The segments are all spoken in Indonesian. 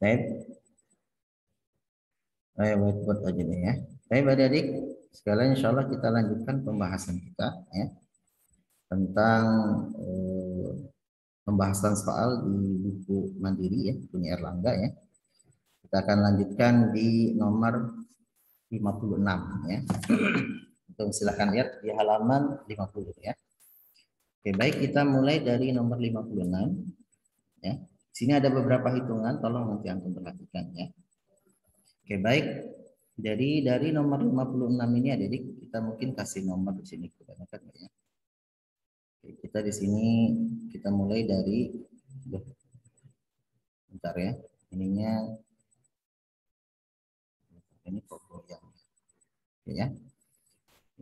Baik, saya whiteboard aja nih ya. Baik, adik-adik, sekalian insya Allah kita lanjutkan pembahasan kita ya tentang pembahasan soal di buku Mandiri ya, punya Erlangga ya. Kita akan lanjutkan di nomor 56 ya. Untuk silakan lihat di halaman 50 ya. Oke, baik, kita mulai dari nomor 56 ya. Sini ada beberapa hitungan, tolong nanti antum perhatikan ya. Oke, baik. Jadi dari nomor 56 ini adik, kita mungkin kasih nomor di sini kebanyakan ya. Oke, kita di sini kita mulai dari bentar ya. Ininya ini foto yang oke, ya.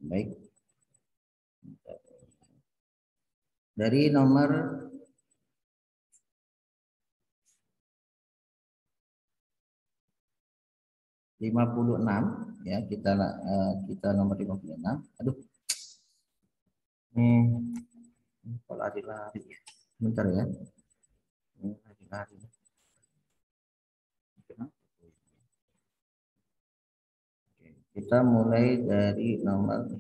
Baik. Dari nomor 56 ya, kita nomor 56. Aduh. Ini kok lari-lari ya. Bentar ya. Ini lari-lari. Oke, kita mulai dari nomor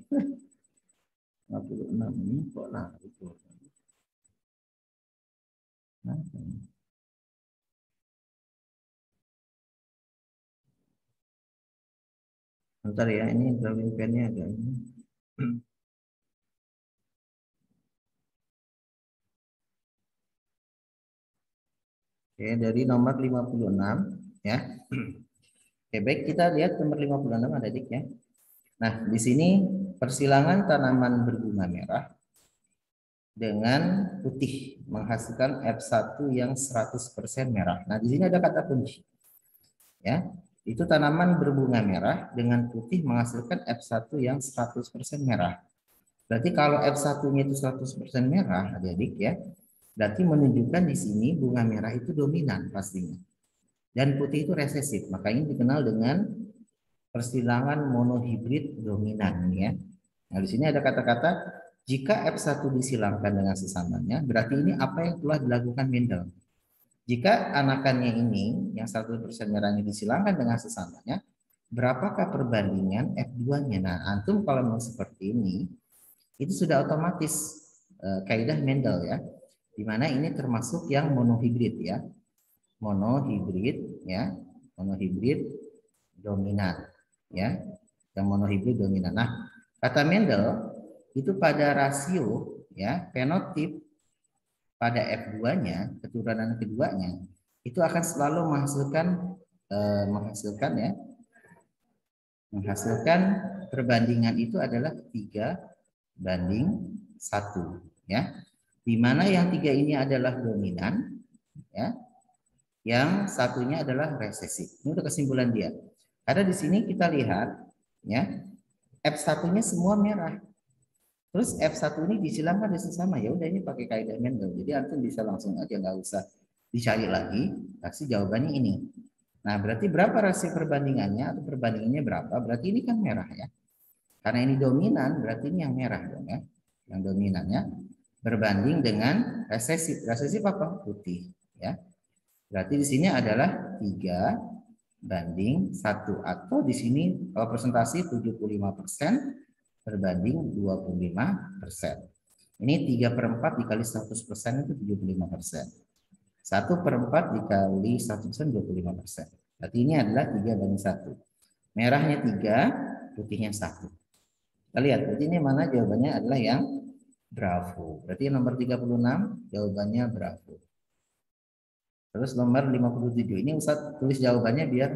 56 ini kok lari tuh. Nah, bentar ya, ini drawing pen-nya agak ini. Oke, dari nomor 56 ya. Oke, baik, kita lihat nomor 56 adik ya. Nah, di sini persilangan tanaman berbunga merah dengan putih menghasilkan F1 yang 100% merah. Nah, di sini ada kata kunci. Ya. Itu tanaman berbunga merah dengan putih menghasilkan F1 yang 100% merah. Berarti kalau F1-nya itu 100% merah, adik-adik ya. Berarti menunjukkan di sini bunga merah itu dominan pastinya. Dan putih itu resesif. Makanya dikenal dengan persilangan monohibrid dominan ya. Nah, di sini ada kata-kata jika F1 disilangkan dengan sesamanya, berarti ini apa yang telah dilakukan Mendel. Jika anakannya ini yang 100% merahnya disilangkan dengan sesamanya, berapakah perbandingan F2-nya? Nah, antum kalau mau seperti ini, itu sudah otomatis kaidah Mendel ya. Di mana ini termasuk yang monohibrid ya. Monohibrid ya. Monohibrid dominan ya. Yang monohibrid dominan. Nah, kata Mendel itu pada rasio ya, fenotip pada F2-nya, keturunan keduanya, itu akan selalu menghasilkan perbandingan itu adalah 3:1 ya. Di mana yang 3 ini adalah dominan ya. Yang satunya adalah resesif. Ini udah kesimpulan dia. Karena di sini kita lihat ya, F1-nya semua merah. Terus F1 ini disilangkan di sesama, ya udah ini pakai kaidah Mendel. Jadi antum bisa langsung aja, nggak usah dicari lagi, kasih jawabannya ini. Nah, berarti berapa rasio perbandingannya atau perbandingannya berapa? Berarti ini kan merah ya. Karena ini dominan, berarti ini yang merah dong ya. Yang dominannya berbanding dengan resesif. Resesif apa? Putih ya. Berarti di sini adalah 3:1 atau di sini kalau persentase 75% berbanding 25%. Ini 3/4 dikali 100% itu 75%. 1/4 dikali 100% 25%. Berarti ini adalah 3:1. Merahnya 3, putihnya 1. Kita lihat, berarti ini mana jawabannya adalah yang bravo. Berarti nomor 36 jawabannya bravo. Terus nomor 57. Ini Ustaz tulis jawabannya biar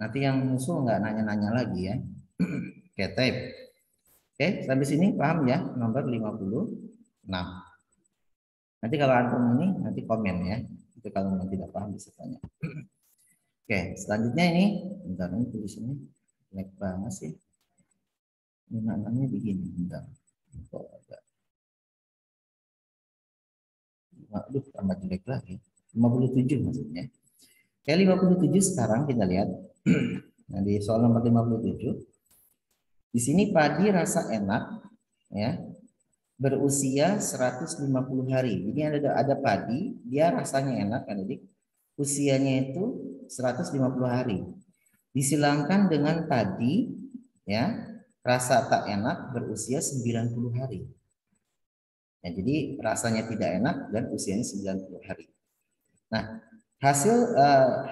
nanti yang musuh nggak nanya-nanya lagi ya. Oke, type. Oke, sampai sini paham ya nomor 56. Nanti kalau antum ini nanti komen ya. Itu kalau nanti tidak paham bisa tanya. Oke, selanjutnya ini bentar, ini tulisannya jelek banget sih. Ini namanya begini, bentar. Kok agak aduh, tambah jelek lagi. 57 maksudnya. Oke, 57 sekarang kita lihat. Nah, di soal nomor 57. Di sini padi rasa enak ya. Berusia 150 hari. Ini ada padi, dia rasanya enak kan, adik. Usianya itu 150 hari. Disilangkan dengan padi ya, rasa tak enak berusia 90 hari. Ya, jadi rasanya tidak enak dan usianya 90 hari. Nah, hasil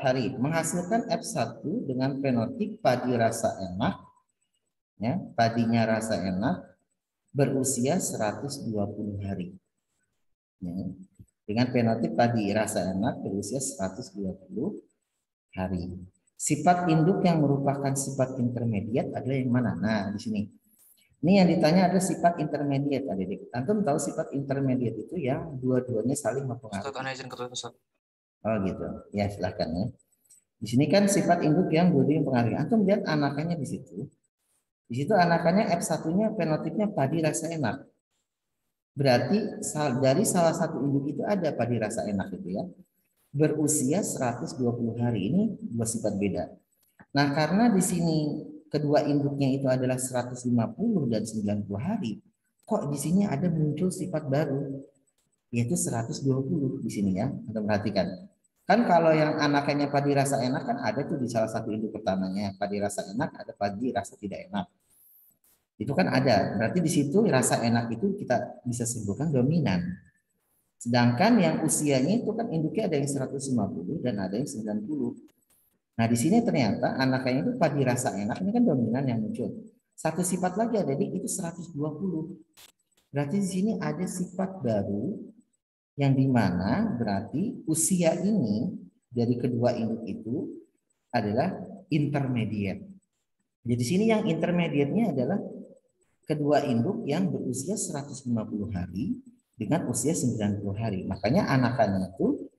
hari menghasilkan F1 dengan fenotip padi rasa enak, ya, padinya rasa enak berusia 120 hari. Ya, dengan fenotip padi rasa enak berusia 120 hari. Sifat induk yang merupakan sifat intermediat adalah yang mana? Nah, di sini. Ini yang ditanya ada sifat intermediate, adik-adik. Antum tahu sifat intermediate itu yang dua-duanya saling mempengaruhi. Oh gitu. Ya, silahkan ya. Di sini kan sifat induk yang dua-duanya mempengaruhi. Antum lihat anakannya di situ. Di situ anakannya F1-nya fenotipnya padi rasa enak. Berarti dari salah satu induk itu ada padi rasa enak itu ya. Berusia 120 hari. Ini dua sifat beda. Nah, karena di sini kedua induknya itu adalah 150 dan 90 hari, kok di sini ada muncul sifat baru yaitu 120 di sini ya. Anda perhatikan. Kan kalau yang anakannya padi rasa enak kan ada tuh di salah satu induk pertamanya, padi rasa enak, ada padi rasa tidak enak. Itu kan ada. Berarti di situ rasa enak itu kita bisa simpulkan dominan. Sedangkan yang usianya itu kan induknya ada yang 150 dan ada yang 90. Nah, di sini ternyata anaknya itu padi rasa enak, ini kan dominan yang muncul. Satu sifat lagi ada di itu 120. Berarti di sini ada sifat baru yang dimana berarti usia ini dari kedua induk itu adalah intermediate. Jadi di sini yang intermediate-nya adalah kedua induk yang berusia 150 hari dengan usia 90 hari. Makanya anakannya itu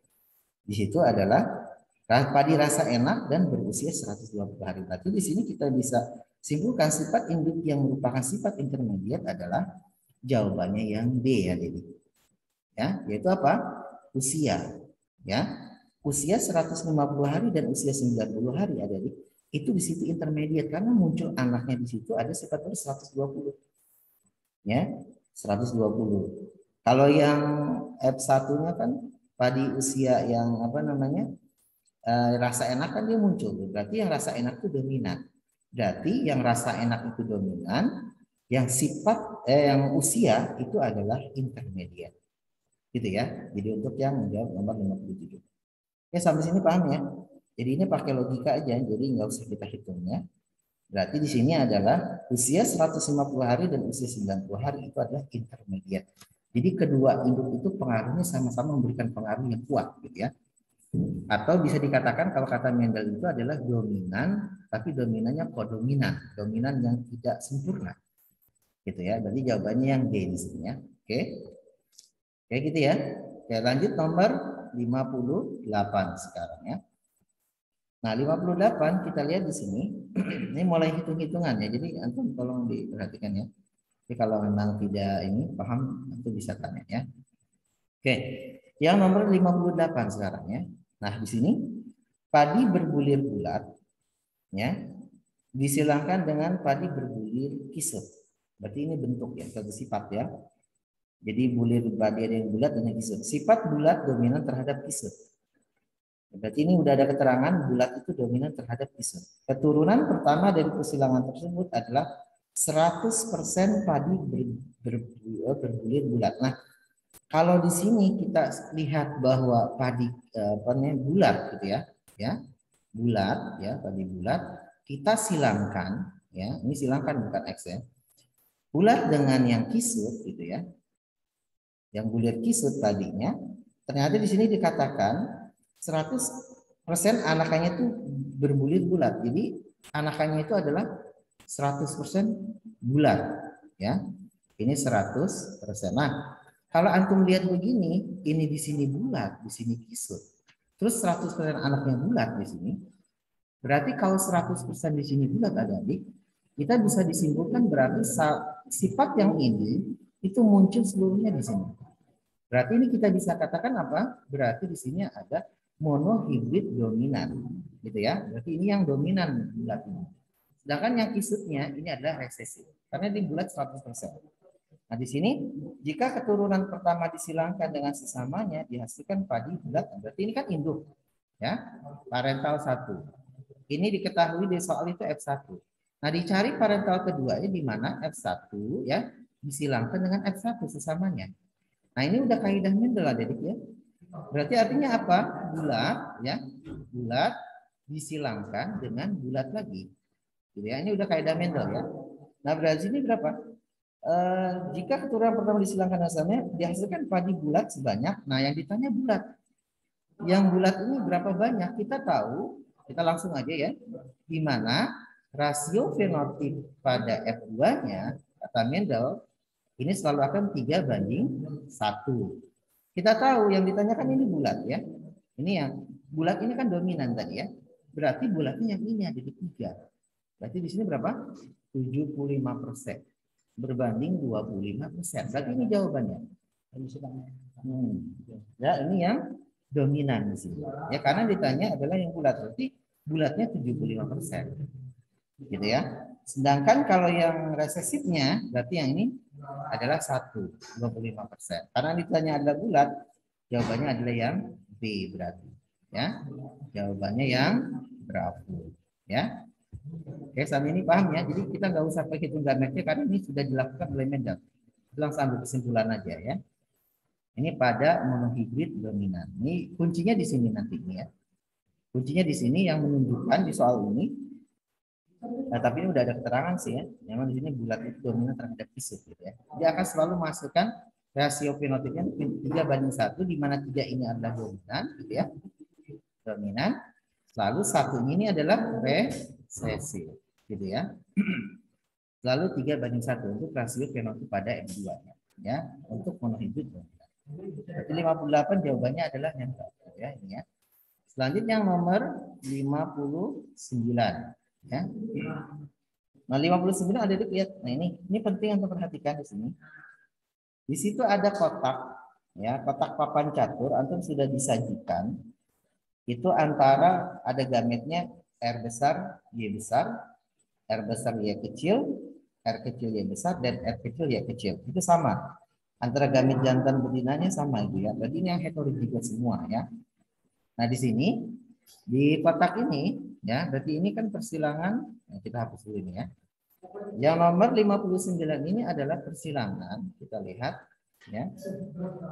di situ adalah padi rasa enak dan berusia 120 hari. Berarti di sini kita bisa simpulkan sifat induk yang merupakan sifat intermediate adalah jawabannya yang B ya, jadi. Ya, yaitu apa? Usia. Ya. Usia 150 hari dan usia 90 hari ada di itu di situ intermediate karena muncul anaknya di situ ada sifat baru 120. Ya, 120. Kalau yang F1-nya kan padi usia yang apa namanya? Rasa enak kan dia muncul. Berarti yang rasa enak itu dominan. Berarti yang rasa enak itu dominan, yang sifat yang usia itu adalah intermediate. Gitu ya. Jadi untuk yang menjawab nomor 57. Oke, sampai sini paham ya? Jadi ini pakai logika aja, jadi nggak usah kita hitungnya. Berarti di sini adalah usia 150 hari dan usia 90 hari itu adalah intermediate. Jadi kedua induk itu pengaruhnya sama-sama memberikan pengaruh yang kuat gitu ya. Atau bisa dikatakan kalau kata Mendel itu adalah dominan, tapi dominannya kodominan, dominan yang tidak sempurna. Gitu ya. Berarti jawabannya yang D di sini ya. Oke. Oke gitu ya. Oke, lanjut nomor 58 sekarang ya. Nah, 58 kita lihat di sini. Ini mulai hitung-hitungan ya. Jadi antum tolong diperhatikan ya. Jadi kalau memang tidak ini paham, antum bisa tanya ya. Oke. Yang nomor 58 sekarang ya. Nah, di sini padi berbulir bulat ya. Disilangkan dengan padi berbulir kisut. Berarti ini bentuk ya, satu sifat ya. Jadi bulir padi ada yang bulat dan yang kisut. Sifat bulat dominan terhadap kisut. Berarti ini udah ada keterangan bulat itu dominan terhadap kisut. Keturunan pertama dari persilangan tersebut adalah 100% padi berbulir bulat. Nah, kalau di sini kita lihat bahwa padi bulat gitu ya bulat ya padi bulat, kita silangkan ya, ini silangkan bukan X ya, bulat dengan yang kisut gitu ya, yang bulir kisut tadinya, ternyata di sini dikatakan 100% anakannya itu berbulir bulat, jadi anakannya itu adalah 100% bulat ya, ini 100%. Nah, kalau antum lihat begini, ini di sini bulat, di sini kisut. Terus 100% anaknya bulat di sini. Berarti kalau 100% di sini bulat adik-adik, kita bisa disimpulkan berarti sifat yang ini itu muncul seluruhnya di sini. Berarti ini kita bisa katakan apa? Berarti di sini ada monohibrid dominan. Gitu ya. Berarti ini yang dominan bulat ini. Sedangkan yang kisutnya ini adalah resesif. Karena ini bulat 100%. Nah, di sini jika keturunan pertama disilangkan dengan sesamanya dihasilkan padi bulat, berarti ini kan induk. Ya, parental 1. Ini diketahui di soal itu F1. Nah, dicari parental keduanya di mana F1 ya disilangkan dengan F1 sesamanya. Nah, ini udah kaidah Mendel Adik ya. Berarti artinya apa? Bulat ya. Bulat disilangkan dengan bulat lagi. Gitu ya. Ini udah kaidah Mendel ya. Nah, berarti ini berapa? Jika keturunan pertama disilangkan asalnya dihasilkan padi bulat sebanyak. Nah, yang ditanya bulat. Yang bulat ini berapa banyak? Kita tahu, kita langsung aja ya. Di mana rasio fenotip pada F2-nya kata Mendel ini selalu akan 3:1. Kita tahu yang ditanyakan ini bulat ya. Ini yang bulat ini kan dominan tadi ya. Berarti bulatnya yang ini ada di 3. Berarti di sini berapa? 75% berbanding 25%. Berarti ini jawabannya. Ya, ini yang dominan di sini. Ya, karena ditanya adalah yang bulat. Berarti bulatnya 75%. Gitu ya. Sedangkan kalau yang resesifnya berarti yang ini adalah 25%. Karena ditanya adalah bulat, jawabannya adalah yang B berarti. Ya. Jawabannya yang Bravo. Ya. Oke, sampai ini paham ya. Jadi kita nggak usah pakai hitung gametnya karena ini sudah dilakukan oleh Mendel. Langsung ambil kesimpulan aja ya. Ini pada monohibrid dominan. Ini kuncinya di sini nanti ya. Kuncinya di sini yang menunjukkan di soal ini. Nah, tapi ini udah ada keterangan sih ya. Memang di sini bulat itu dominan terhadap fisik gitu ya. Dia akan selalu masukkan rasio fenotipnya 3:1 di mana 3 ini adalah dominan gitu ya. Dominan. Lalu satunya ini adalah resesif gitu ya. Lalu 3:1 untuk rasio fenotip pada M2-nya ya untuk monohibrid dominan. Berarti 58 jawabannya adalah yang satu ya ini ya. Selanjutnya yang nomor 59 ya. Nah, 59 ada lihat. Nah, ini penting untuk perhatikan di sini. Di situ ada kotak ya, kotak papan catur antum sudah disajikan. Itu antara ada gametnya R besar, Y besar, R besar, Y kecil, R kecil, Y besar, dan R kecil, Y kecil. Itu sama. Antara gamet jantan betinanya sama gitu ya. Berarti ini yang heterozigot semua ya. Nah, di sini di kotak ini ya, berarti ini kan persilangan. Nah, kita hapus dulu ini ya. Yang nomor 59 ini adalah persilangan, kita lihat ya.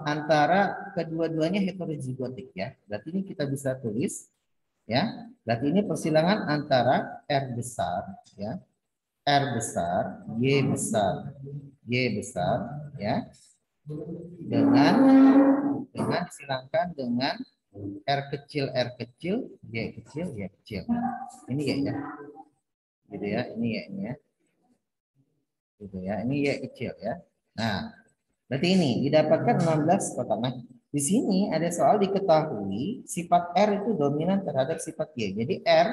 Antara kedua-duanya heterozigotik ya. Berarti ini kita bisa tulis ya. Berarti ini persilangan antara R besar ya. R besar, Y besar, Y besar ya. Dengan disilangkan dengan R kecil, Y kecil, Y kecil. Ini ya, gitu ya, ini ya, gitu ya, ini Y kecil ya. Nah, berarti ini didapatkan 16 kotak. Nah, di sini ada soal diketahui sifat R itu dominan terhadap sifat Y. Jadi R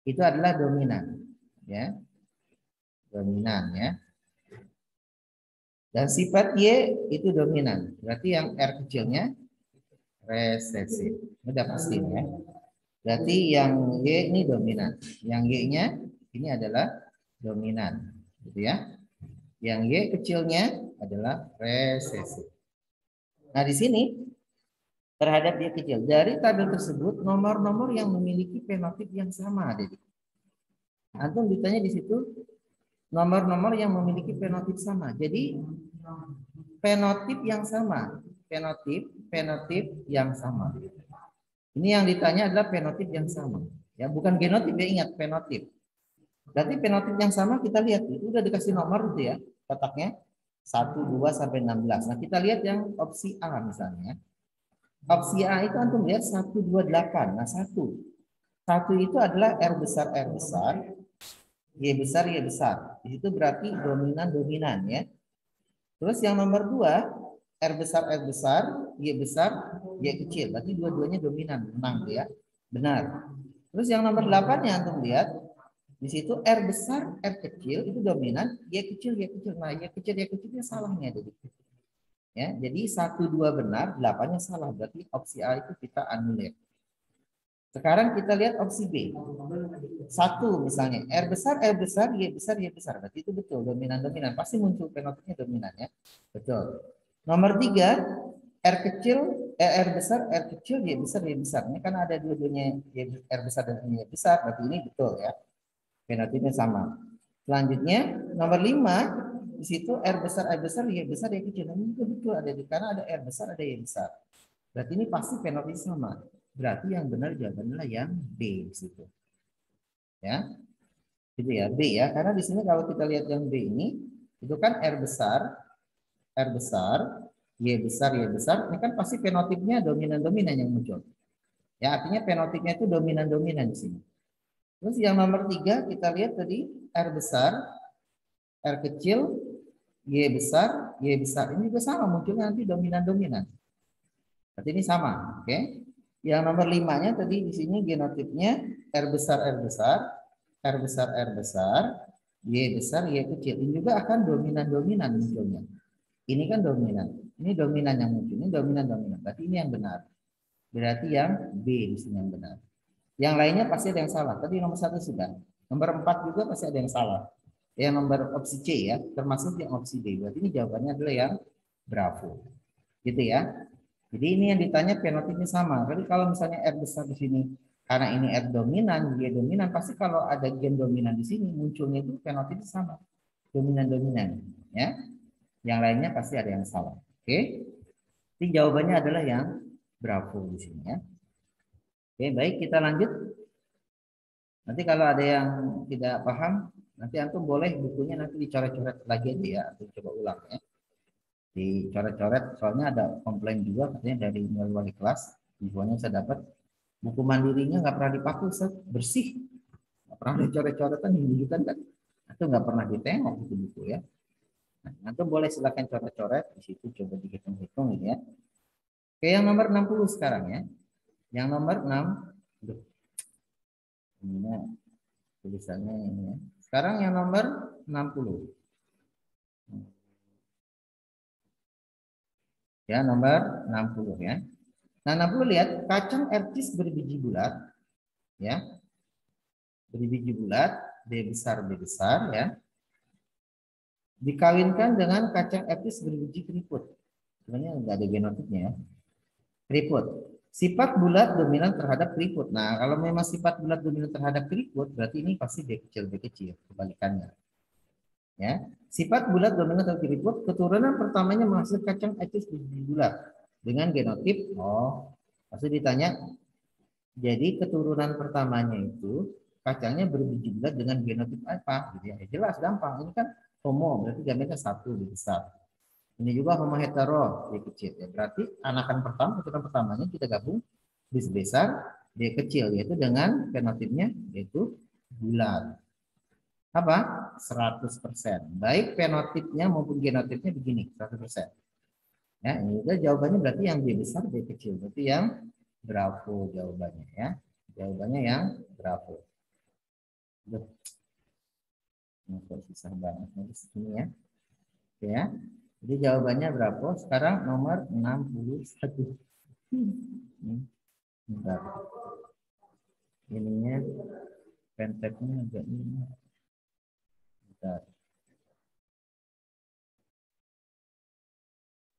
itu adalah dominan, ya, dominan ya. Dan sifat Y itu dominan. Berarti yang R kecilnya resesif. Udah pasti ya. Berarti yang Y ini dominan. Yang Y-nya ini adalah dominan. Gitu ya. Yang Y kecilnya adalah resesif. Nah, di sini terhadap Y kecil. Dari tabel tersebut nomor-nomor yang memiliki fenotip yang sama. Adik. Antum ditanya di situ nomor-nomor yang memiliki fenotip sama. Jadi fenotip yang sama. Fenotip yang sama. Ini yang ditanya adalah fenotip yang sama. Ya, bukan genotip ya, ingat fenotip. Berarti fenotip yang sama kita lihat itu udah dikasih nomor itu ya, kotaknya 1, 2 sampai 16. Nah, kita lihat yang opsi A misalnya. Opsi A itu antum lihat 1, 2, 8. Nah, 1 itu adalah R besar, Y besar, Y besar. Di situ berarti dominan ya. Terus yang nomor 2 R besar, Y besar, Y kecil. Berarti dua-duanya dominan. Menang ya. Benar. Terus yang nomor 8-nya antum lihat. Di situ R besar, R kecil itu dominan. Y kecil. Nah, Y kecilnya salahnya. Ya, jadi 1, 2 benar, 8-nya salah. Berarti opsi A itu kita anulir. Sekarang kita lihat opsi B. 1 misalnya. R besar, Y besar. Berarti itu betul. Dominan. Pasti muncul fenotipnya dominan ya. Betul. Nomor 3, R kecil, R besar, R kecil, Y besar, Y besar. Ini kan ada dua-duanya R besar dan Y besar, berarti ini betul ya. Fenotipnya sama. Selanjutnya nomor 5 di situ R besar, Y besar, Y kecil. Ini juga betul ada di karena ada R besar, ada Y besar. Berarti ini pasti fenotip sama. Berarti yang benar jawabannya adalah yang B di situ. Ya. Gitu ya, B ya. Karena di sini kalau kita lihat yang B ini itu kan R besar, Y besar, Y besar. Ini kan pasti fenotipnya dominan-dominan yang muncul. Ya, artinya fenotipnya itu dominan-dominan di sini. Terus yang nomor 3 kita lihat tadi R besar, R kecil, Y besar, Y besar. Ini juga sama munculnya nanti dominan-dominan. Berarti ini sama, oke? Yang nomor 5-nya tadi di sini genotipnya R besar, R besar, R besar, R besar, Y besar, Y kecil. Ini juga akan dominan-dominan munculnya. Ini kan dominan. Ini dominan yang muncul. Ini dominan-dominan. Berarti ini yang benar. Berarti yang B di sini yang benar. Yang lainnya pasti ada yang salah. Tadi nomor 1 sudah. Nomor 4 juga pasti ada yang salah. Yang nomor opsi C ya, termasuk yang opsi D. Berarti ini jawabannya adalah yang Bravo. Gitu ya. Jadi ini yang ditanya fenotipnya sama. Jadi kalau misalnya R besar di sini karena ini R dominan, Y dominan, pasti kalau ada gen dominan di sini munculnya itu fenotipnya sama. Dominan-dominan ya. Yang lainnya pasti ada yang salah. Oke. Jadi jawabannya adalah yang Bravo di sini ya. Oke, baik kita lanjut. Nanti kalau ada yang tidak paham, nanti antum boleh bukunya nanti dicoret-coret lagi aja ya, atau coba ulang ya. Dicoret-coret, soalnya ada komplain juga katanya dari wali kelas, infonya saya dapat buku mandirinya nggak pernah dipakai, Ustaz. Bersih, nggak pernah dicoret-coretan, menunjukkan kan, atau nggak pernah ditengok itu buku ya. Nah, antum boleh silakan coret-coret di situ, coba dihitung-hitung gitu ya. Oke, yang nomor 60 sekarang ya. Yang nomor 6, ini tulisannya ini ya. Sekarang yang nomor 60. Ya, nomor 60 ya. Nah, 60 lihat kacang ertis berbiji bulat ya. Berbiji bulat, B besar ya. Dikawinkan dengan kacang ertis berbiji keriput. Sebenarnya enggak ada genotipnya ya. Keriput. Sifat bulat dominan terhadap keriput. Nah, kalau memang sifat bulat dominan terhadap keriput, berarti ini pasti B kecil, kebalikannya. Ya, sifat bulat dominan terhadap keriput, keturunan pertamanya menghasilkan kacang etis berbiji bulat dengan genotip. Oh, pasti ditanya. Jadi keturunan pertamanya itu kacangnya berbiji bulat dengan genotip apa? Gitu ya. Jelas, gampang. Ini kan homo, berarti gametnya 1 lebih besar. Ini juga homo hetero, dia kecil. Ya, berarti anakan pertama, keturunan pertamanya kita gabung bis besar, dia kecil, yaitu dengan fenotipnya yaitu bulat. Apa? 100%. Baik fenotipnya maupun genotipnya begini, 100%. Ya, ini juga jawabannya berarti yang B besar, B kecil. Berarti yang Bravo jawabannya ya. Jawabannya yang Bravo. Ini kok susah banget nanti sini ya. Oke ya. Jadi jawabannya berapa? Sekarang nomor 61. Bentar. Ininya penteknya agak ini. Bentar.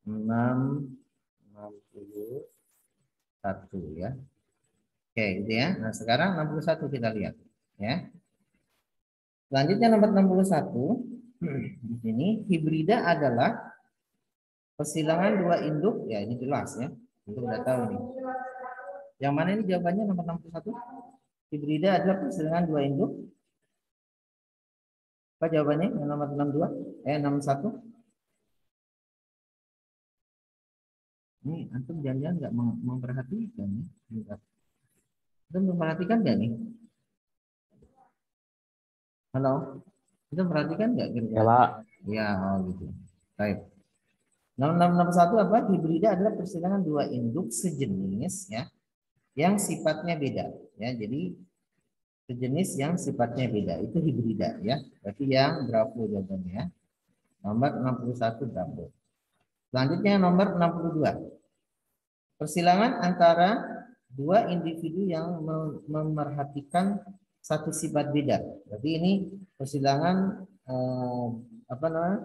61 ya. Oke, gitu ya. Nah, sekarang 61 kita lihat ya. Selanjutnya nomor 61. Di sini hibrida adalah persilangan dua induk, ya ini jelas ya. Itu udah tahu nih. Yang mana ini jawabannya nomor 61? Hibrida adalah persilangan dua induk. Apa jawabannya? Yang nomor 62? 61? Ini antum jangan-jangan nggak memperhatikan ya. Antum memperhatikan nggak nih? Halo? Antum perhatikan nggak kira-kira? Ya, Pak. Ya, oh gitu. Baik. Nomor 1 apa? Hibrida adalah persilangan dua induk sejenis ya, yang sifatnya beda ya. Jadi sejenis yang sifatnya beda itu hibrida ya. Berarti yang Bravo jawabannya. Nomor 61 Bravo. Selanjutnya nomor 62. Persilangan antara dua individu yang memerhatikan satu sifat beda. Berarti ini persilangan apa namanya?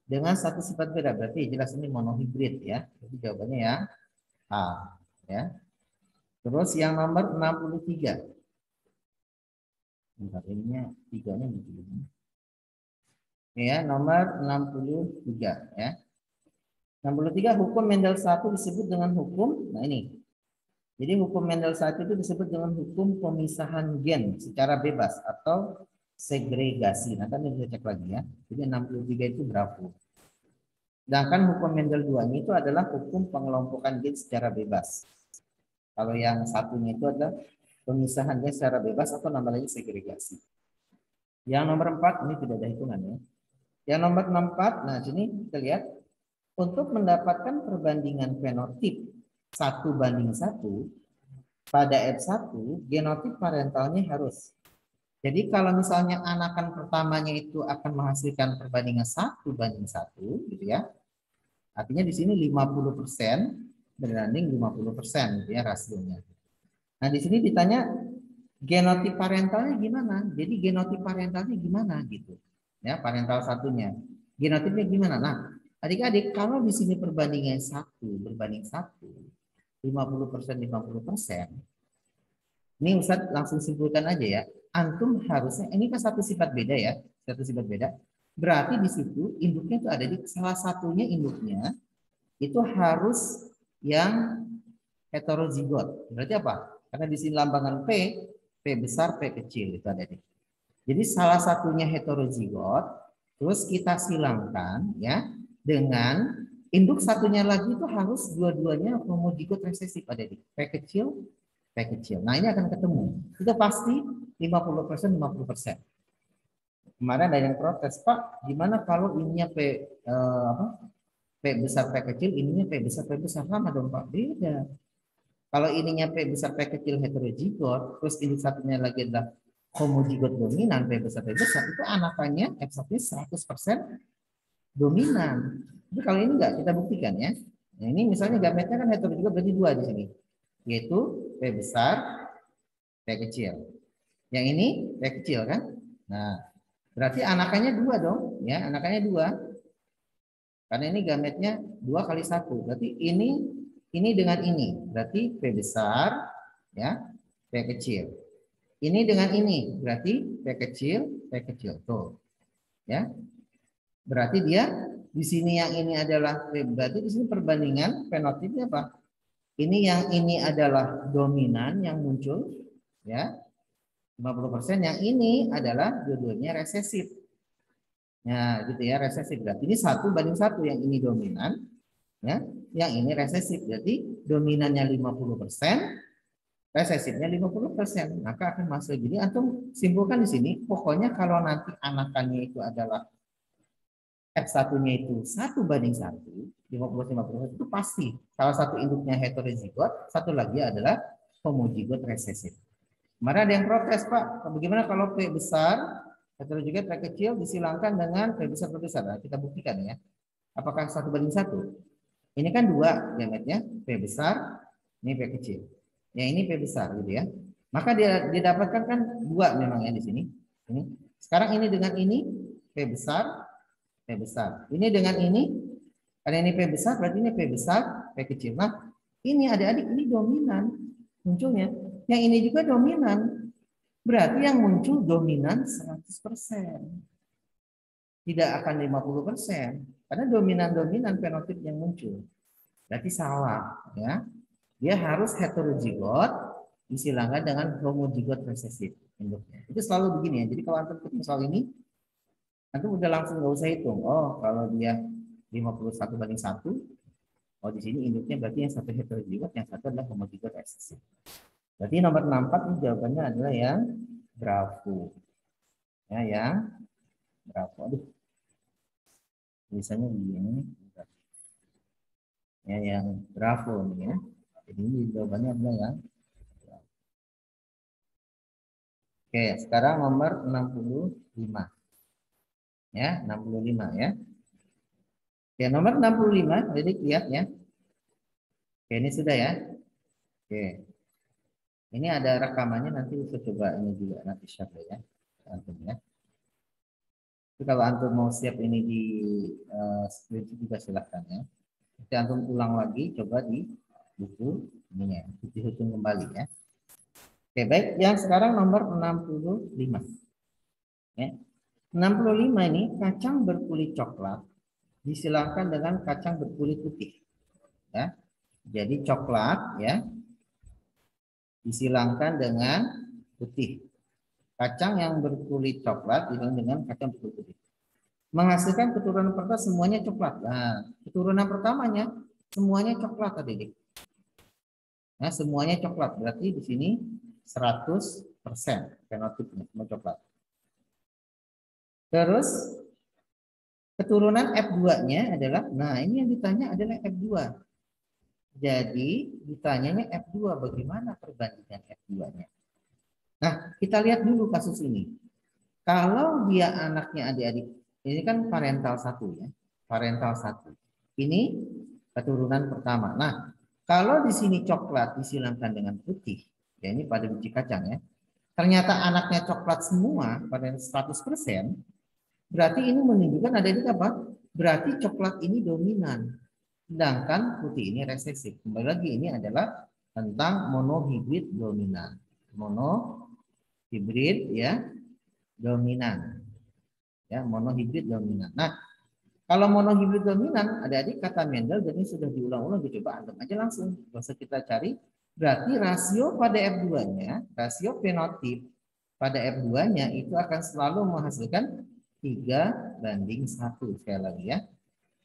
dengan satu sifat beda. Berarti jelas ini monohibrid ya. Jadi jawabannya yang A ya. Terus yang nomor 63. Bentar, ininya tiganya begini. Ya, nomor 63 ya. 63 hukum Mendel 1 disebut dengan hukum, nah ini. Jadi hukum Mendel 1 itu disebut dengan hukum pemisahan gen secara bebas atau segregasi. Nah, kan bisa cek lagi ya. Jadi 63 itu Bravo. Sedangkan hukum Mendel 2 itu adalah hukum pengelompokan gen secara bebas. Kalau yang satunya itu adalah pemisahan gen secara bebas atau namanya segregasi. Yang nomor 4 ini tidak ada hitungannya. Yang nomor 64, nah sini kita lihat untuk mendapatkan perbandingan fenotip 1:1 pada F1, genotip parentalnya harus. Jadi kalau misalnya anakan pertamanya itu akan menghasilkan perbandingan 1:1 gitu ya. Artinya di sini 50% berbanding 50% gitu ya rasionya. Nah, di sini ditanya genotip parentalnya gimana? Jadi genotip parentalnya gimana gitu. Ya, parental satunya. Genotipnya gimana? Nah, adik-adik kalau di sini perbandingan 1:1, 50% 50%. Ini Ustadz langsung simpulkan aja ya. Antum harusnya ini kan satu sifat beda ya, satu sifat beda. Berarti di situ induknya itu ada di salah satunya induknya itu harus yang heterozigot. Berarti apa? Karena di sini lambangan P besar, P kecil itu ada di. Jadi salah satunya heterozigot, terus kita silangkan ya dengan induk satunya lagi itu harus dua-duanya homozigot resesif ada di P kecil, P kecil. Nah ini akan ketemu. Itu pasti 50% 50%. Kemarin ada yang protes, Pak, gimana kalau ininya P besar P kecil, ininya P besar sama dong Pak. Beda. Kalau ininya P besar P kecil heterozigot, terus induk satunya lagi adalah homozigot dominan P besar itu anakannya F1 100% dominan. Tapi kalau ini enggak, kita buktikan ya. Nah, ini misalnya gametnya kan heterozigot berarti dua di sini, yaitu P besar P kecil. Yang ini P kecil kan? Nah, berarti anakannya dua dong, ya anakannya dua. Karena ini gametnya 2 kali 1. Berarti ini dengan ini. Berarti P besar ya, P kecil. Ini dengan ini. Berarti P kecil, P kecil. Tuh. Ya. Berarti dia di sini yang ini adalah P, berarti di sini perbandingan fenotipnya apa? Ini yang ini adalah dominan yang muncul ya. 50%, yang ini adalah dua-duanya resesif. Nah, gitu ya, resesif. Berarti ini 1:1 yang ini dominan, ya. Yang ini resesif. Jadi dominannya 50%, resesifnya 50%. Maka akan masuk. Jadi antum simpulkan di sini, pokoknya kalau nanti anakannya itu adalah F1-nya itu 1:1, 50-50 itu pasti. Salah satu induknya heterozigot, satu lagi adalah homozigot resesif. Kemarin ada yang protes, Pak, bagaimana kalau P besar, heterozigot P kecil disilangkan dengan P besar P besar? Nah, kita buktikan ya. Apakah 1:1? Ini kan dua gametnya, P besar, ini P kecil. Yang ini P besar gitu ya. Maka dia didapatkan kan dua memang ya di sini. Ini. Sekarang ini dengan ini P besar, P besar. Ini dengan ini, karena ini P besar, berarti ini P besar, P kecil. Nah, ini adik-adik ini dominan munculnya. Yang ini juga dominan. Berarti yang muncul dominan 100%. Tidak akan 50%. Karena dominan-dominan fenotip yang muncul. Berarti salah. Ya. Dia harus heterozigot disilangkan dengan homozigot resesif. Itu selalu begini ya. Jadi kalau antum ketemu soal ini, antum udah langsung nggak usah hitung. Oh, kalau dia 51:1, oh di sini induknya berarti yang satu heterozigot, yang satu adalah homozigot resesif. Berarti nomor 64 ini jawabannya adalah yang Bravo. Ya, yang Bravo. Aduh. Tulisannya begini. Ya, yang Bravo nih ya. Jadi ini jawabannya adalah yang Bravo. Oke, sekarang nomor 65. Ya, 65 ya. Ya, nomor 65, jadi lihat ya. Oke, ini sudah ya. Oke. Ini ada rekamannya, nanti saya coba ini juga nanti share ya. Antum ya. Jadi kalau antum mau siap ini di screenshot juga silahkan ya. Nanti antum ulang lagi, coba di buku ini ya, dihitung kembali ya. Oke, baik. Yang sekarang nomor 65. Ya. 65 ini kacang berkulit coklat disilangkan dengan kacang berkulit putih. Ya. Jadi coklat ya disilangkan dengan putih. Kacang yang berkulit coklat disilangkan dengan kacang berkulit putih. Menghasilkan keturunan pertama semuanya coklat. Nah, keturunan pertamanya semuanya coklat tadi. Nah, semuanya coklat. Berarti di sini 100% fenotipnya semua coklat. Terus keturunan F2-nya adalah, nah ini yang ditanya adalah F2. Jadi ditanyanya F2, bagaimana perbandingan F2-nya? Nah, kita lihat dulu kasus ini. Kalau dia anaknya adik-adik, ini kan parental 1 ya. Parental 1. Ini keturunan pertama. Nah, kalau di sini coklat disilangkan dengan putih, ya ini pada biji kacang ya. Ternyata anaknya coklat semua pada 100%, berarti ini menunjukkan ada ini apa? Berarti coklat ini dominan. Sedangkan putih ini resesif. Kembali lagi ini adalah tentang monohibrid dominan. Monohibrid ya dominan. Ya, monohibrid dominan. Nah, kalau monohibrid dominan, adik-adik kata Mendel dan ini sudah diulang-ulang, dicoba anggap aja langsung. Gak usah kita cari. Berarti rasio pada F2-nya, rasio fenotip pada F2-nya itu akan selalu menghasilkan 3:1. Sekali lagi ya.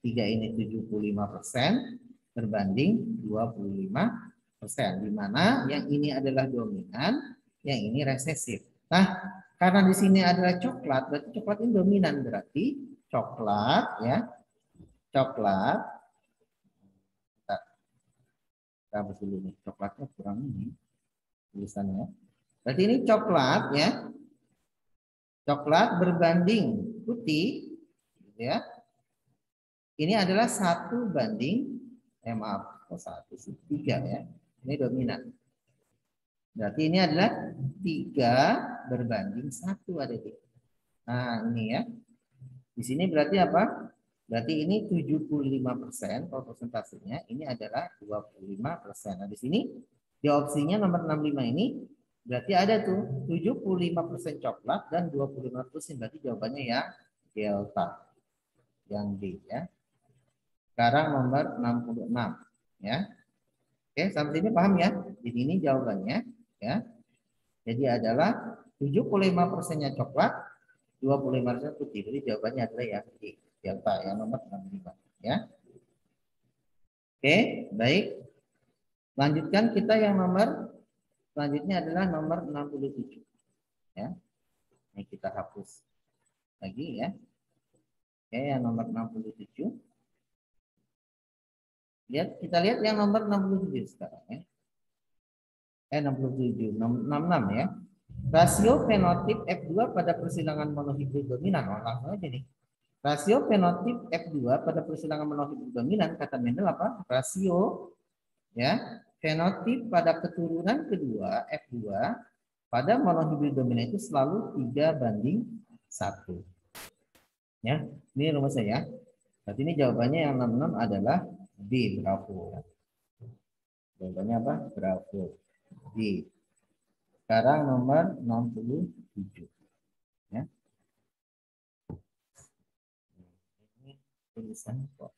3 ini 75% berbanding 25%. Di mana yang ini adalah dominan, yang ini resesif. Nah, karena di sini adalah coklat, berarti coklat ini dominan. Berarti coklat ya, coklat. Kita hapus dulu nih, coklatnya kurang ini tulisannya. Berarti ini coklat ya, coklat berbanding putih, gitu ya. Ini adalah 1:3 ya. Ini dominan. Berarti ini adalah 3:1 adik. Nah ini ya. Di sini berarti apa? Berarti ini 75% persentasenya, ini adalah 25%. Nah di sini di opsinya nomor 65 ini berarti ada tuh 75% coklat dan 25%, berarti jawabannya yang delta. Yang D ya. Sekarang nomor 66 ya. Oke, sampai sini paham ya? Jadi ini jawabannya ya. Jadi adalah 75%-nya coklat, 25% putih. Jadi jawabannya adalah yang D, delta yang nomor 65 ya. Oke, baik. Lanjutkan kita yang nomor selanjutnya adalah nomor 67 ya. Ini kita hapus lagi ya. Oke, yang nomor 67. Kita lihat yang nomor 67 sekarang ya. 67, 66 ya. Rasio fenotip F2 pada persilangan monohibrid dominan. Oh, langsung aja nih. Rasio fenotip F2 pada persilangan monohibrid dominan, kata Mendel apa? Rasio ya fenotip pada keturunan kedua F2 pada monohibrid dominan itu selalu 3:1. Ya, ini rumusnya ya. Berarti ini jawabannya yang 66 adalah B, bravo. Jawabannya apa? Bravo. D. Sekarang nomor 67. Ya. Ini tulisan kok.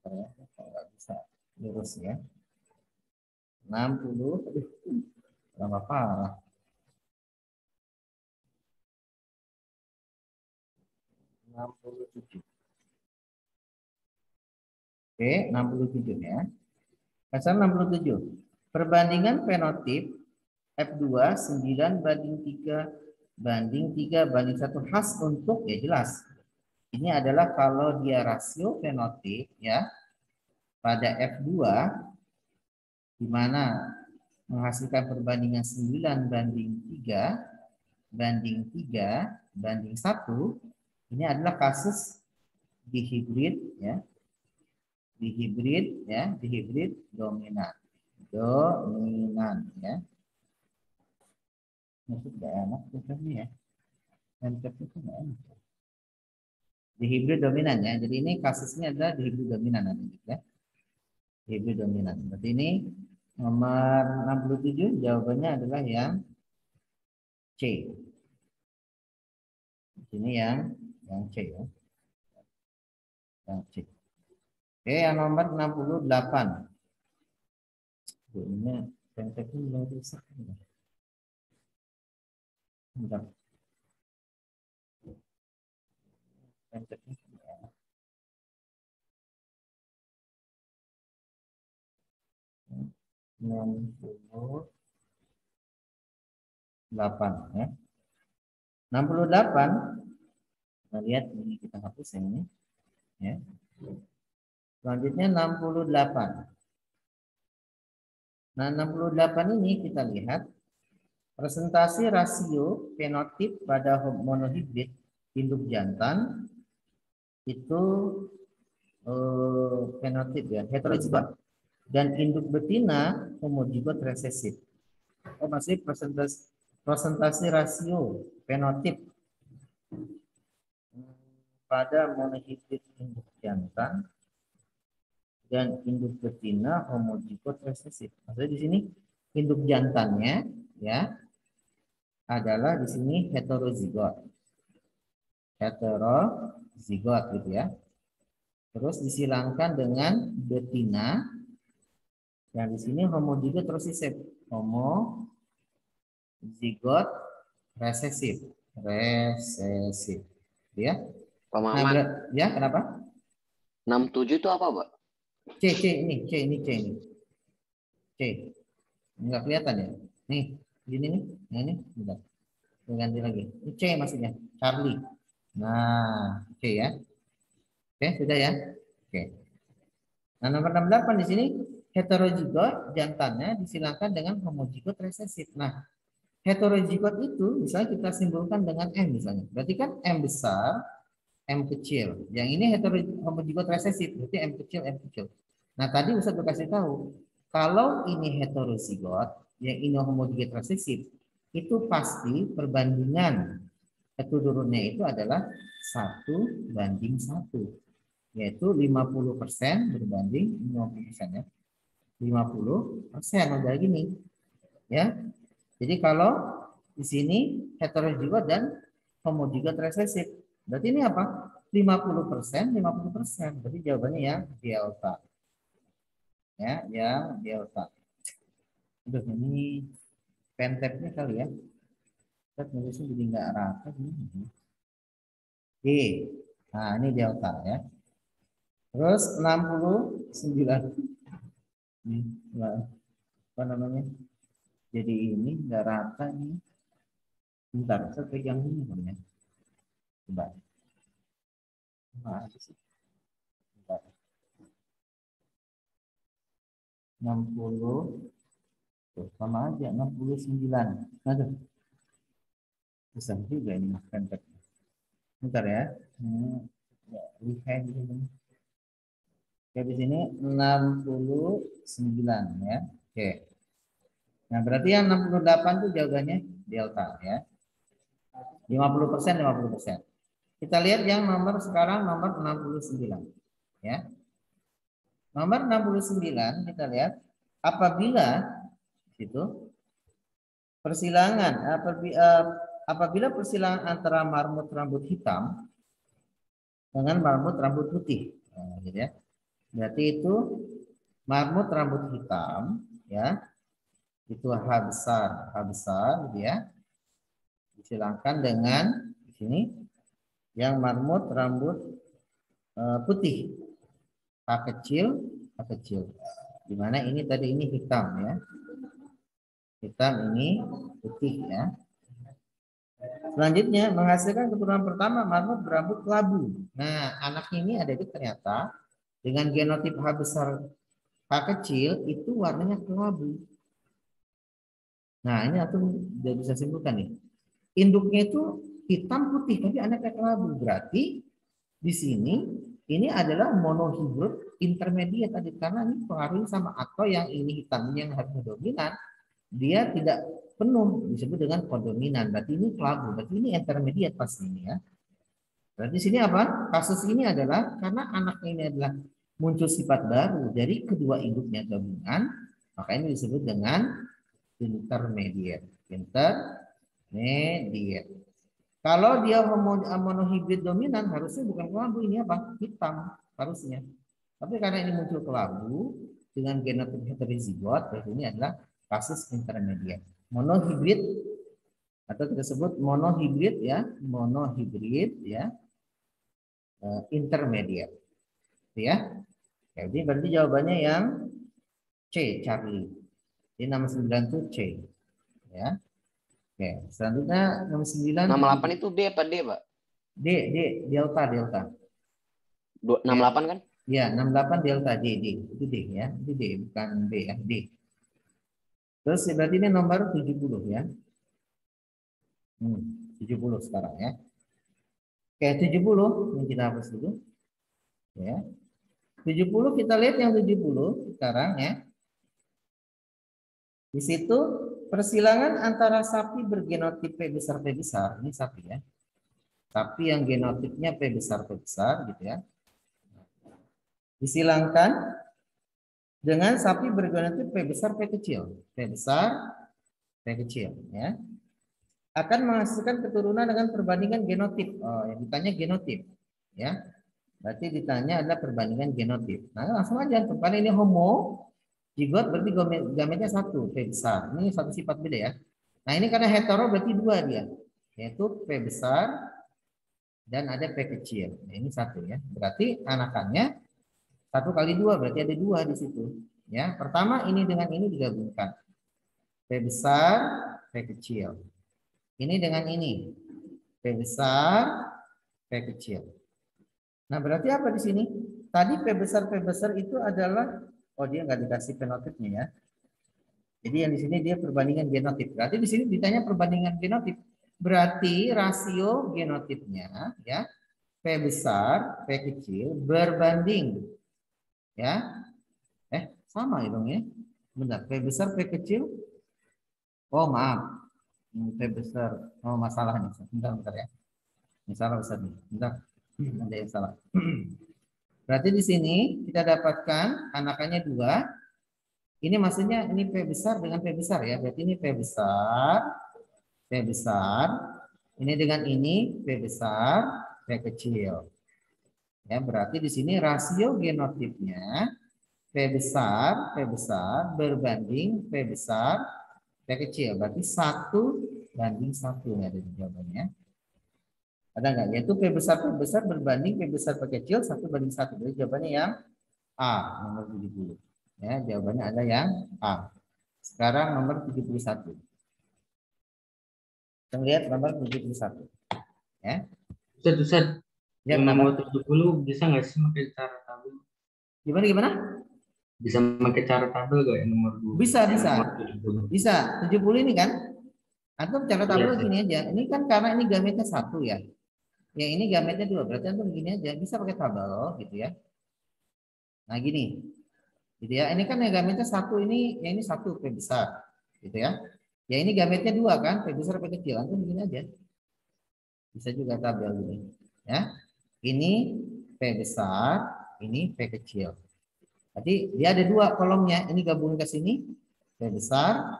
Ya, kalau nggak bisa lurus ya. 60. Aduh, lama parah. 67. Oke, 67 ya. Pasal 67. Perbandingan fenotip F2 9:3:1 khas untuk ya jelas. Ini adalah kalau dia rasio fenotip ya pada F2 di mana menghasilkan perbandingan 9:3:1. Ini adalah kasus dihibrid ya. Dihibrid dominan. Dominan ya. Maksud gak enak tulisannya ya. Pentap itu nggak ada. Di hibrid dominan ya. Jadi ini kasusnya adalah di hibrid dominan ya. Hibrid dominan. Berarti ini nomor 67 jawabannya adalah yang C. Ini yang C ya. Yang C. Oke, yang nomor 68. Ini pentapnya belum rusak. Bentar. Pentapnya 68 ya. 68. Kita lihat ini kita hapus yang ini ya. Selanjutnya 68. Nah, 68 ini kita lihat presentasi rasio fenotip pada monohibrid induk jantan itu fenotip ya, heterozigot, dan induk betina homozigot resesif. Masih presentasi rasio fenotip pada monohibrid induk jantan dan induk betina homozigot resesif. Maksudnya di sini induk jantannya ya adalah di sini heterozigot. Heterozigot gitu ya. Terus disilangkan dengan betina yang di sini homozigot resesif. Homozigot resesif. Resesif. Ya. Pak Nah, Maman. ya, kenapa? 67 itu apa, Pak? C ini. C. Enggak kelihatan ya? Nih, gini nih. Nah, ini bentar. Ganti lagi. Ini C maksudnya, Charlie. Nah, C ya. Oke, sudah ya. Oke. Nah, nomor 68 di sini heterozigot jantannya disilangkan dengan homozigot resesif. Nah, heterozigot itu misalnya kita simpulkan dengan M misalnya. Berarti kan M besar, M kecil. Yang ini homozigot resesif, berarti M kecil. Nah, tadi Ustaz kasih tahu, kalau ini heterozigot, yang ini homozigot resesif, itu pasti perbandingan keturunannya itu adalah 1:1, yaitu 50% berbanding 50% ya. 50% udah gini. Ya. Jadi kalau di sini heterozigot dan homozigot resesif. Berarti ini apa? 50%. Berarti jawabannya yang delta. Ya, yang delta. Udah ini pentapnya kali ya. Kita nulisnya jadi nggak rata gini. D. Nah, ini delta ya. Terus 69. Apa namanya? Jadi ini nggak rata nih. Bentar, saya pegang ini ya. Coba. Nah, sih. Bentar. 60. Tuh, sama aja 69. Aduh. Susah juga ini makan. Bentar ya. Lihat ini. Oke, di sini 69 ya. Oke. Nah, berarti yang 68 itu jawabannya delta ya. 50%. Kita lihat yang nomor sekarang nomor 69 ya. Nomor 69 kita lihat apabila itu persilangan apabila persilangan antara marmut rambut hitam dengan marmut rambut putih. Nah, gitu ya. Berarti itu marmut rambut hitam ya. Itu H besar gitu ya. Disilangkan dengan di sini yang marmut rambut putih. H kecil. Di mana ini tadi ini hitam ya. Hitam ini putih ya. Selanjutnya menghasilkan keturunan pertama marmut berambut kelabu. Nah, anak ini ada itu ternyata dengan genotip H besar H kecil itu warnanya kelabu. Nah, ini aku udah bisa simpulkan nih. Induknya itu hitam putih tapi anaknya kelabu. Berarti di sini ini adalah monohibrid intermediate tadi karena ini pengaruhnya sama atau yang ini hitamnya yang harusnya dominan dia tidak penuh disebut dengan kodominan. Berarti ini kelabu. Berarti ini intermediate pasti ini ya. Berarti sini apa? Kasus ini adalah karena anaknya ini adalah muncul sifat baru dari kedua induknya gabungan, maka ini disebut dengan intermediate. Intermediate. Kalau dia monohibrid dominan harusnya bukan kelabu, ini apa? Hitam harusnya. Tapi karena ini muncul kelabu dengan genotip heterozigot, berarti ini adalah kasus intermediate. Monohibrid atau kita sebut monohibrid ya, monohibrid ya, intermediate. Ya. Jadi berarti jawabannya yang C, Charlie. Jadi nama 9 itu C. Ya. Oke, selanjutnya nomor 9. Nama 8 itu D apa D, Pak? D, delta, delta. 68 kan? Ya, 68 delta D. Itu D ya. Itu D, bukan B ya, D. Terus berarti ini nomor 70 ya. 70 sekarang ya. Oke, 70 ini kita hapus dulu. Ya. 70 kita lihat yang 70 sekarang ya. Di situ persilangan antara sapi bergenotip P besar P besar, ini sapi ya. Sapi yang genotipnya P besar gitu ya. Disilangkan dengan sapi bergenotip P besar P kecil. P besar P kecil ya. Akan menghasilkan keturunan dengan perbandingan genotip. Oh, yang ditanya genotip ya. Berarti ditanya adalah perbandingan genotip. Nah, langsung aja karena ini homo zigot berarti gametnya satu, P besar. Ini satu sifat beda ya. Nah ini karena hetero berarti dua dia, yaitu P besar dan ada P kecil. Nah, ini satu ya. Berarti anakannya 1 kali 2 berarti ada 2 di situ. Ya, pertama ini dengan ini digabungkan. P besar, P kecil. Ini dengan ini. P besar, P kecil. Nah berarti apa di sini? Tadi P besar itu adalah, oh dia nggak dikasih fenotipnya ya. Jadi yang di sini dia perbandingan genotip. Berarti di sini ditanya perbandingan genotip. Berarti rasio genotipnya ya P besar, P kecil berbanding ya. Sama ya dong ya. Bentar, P besar, P kecil. Oh maaf. P besar. Oh masalahnya. Bentar ya. Ini salah besar nih. Bentar. Ada yang salah. Berarti di sini kita dapatkan anakannya 2. Ini maksudnya ini P besar dengan P besar ya. Berarti ini P besar, P besar. Ini dengan ini P besar, P kecil. Ya, berarti di sini rasio genotipnya P besar berbanding P besar, P kecil. Berarti 1:1 nih ada di jawabannya. Ada nggak? Yaitu P besar berbanding P besar P kecil 1:1. Jadi jawabannya yang A, nomor 70. Ya, jawabannya ada yang A. Sekarang nomor 71. Kita lihat nomor 71. Ya. Ustaz, Ya, yang nomor 70 bisa nggak sih pakai cara tabel? Gimana? Bisa pakai cara tabel gak yang nomor 2? Bisa. Nomor 70. Bisa. 70 ini kan? Atau cara tabel Iya, gini aja. Ini kan karena ini gametnya 1 ya. Yang ini gametnya 2. Berarti antum begini aja. Bisa pakai tabel gitu ya. Nah gini. Gitu ya. Ini kan yang gametnya 1 ini, yang ini 1 P besar. Gitu ya. Ya ini gametnya 2 kan, P besar P kecil. Antum begini aja. Bisa juga tabel gini. Ya. Ini P besar, ini P kecil. Berarti dia ada 2 kolomnya. Ini gabung ke sini. P besar,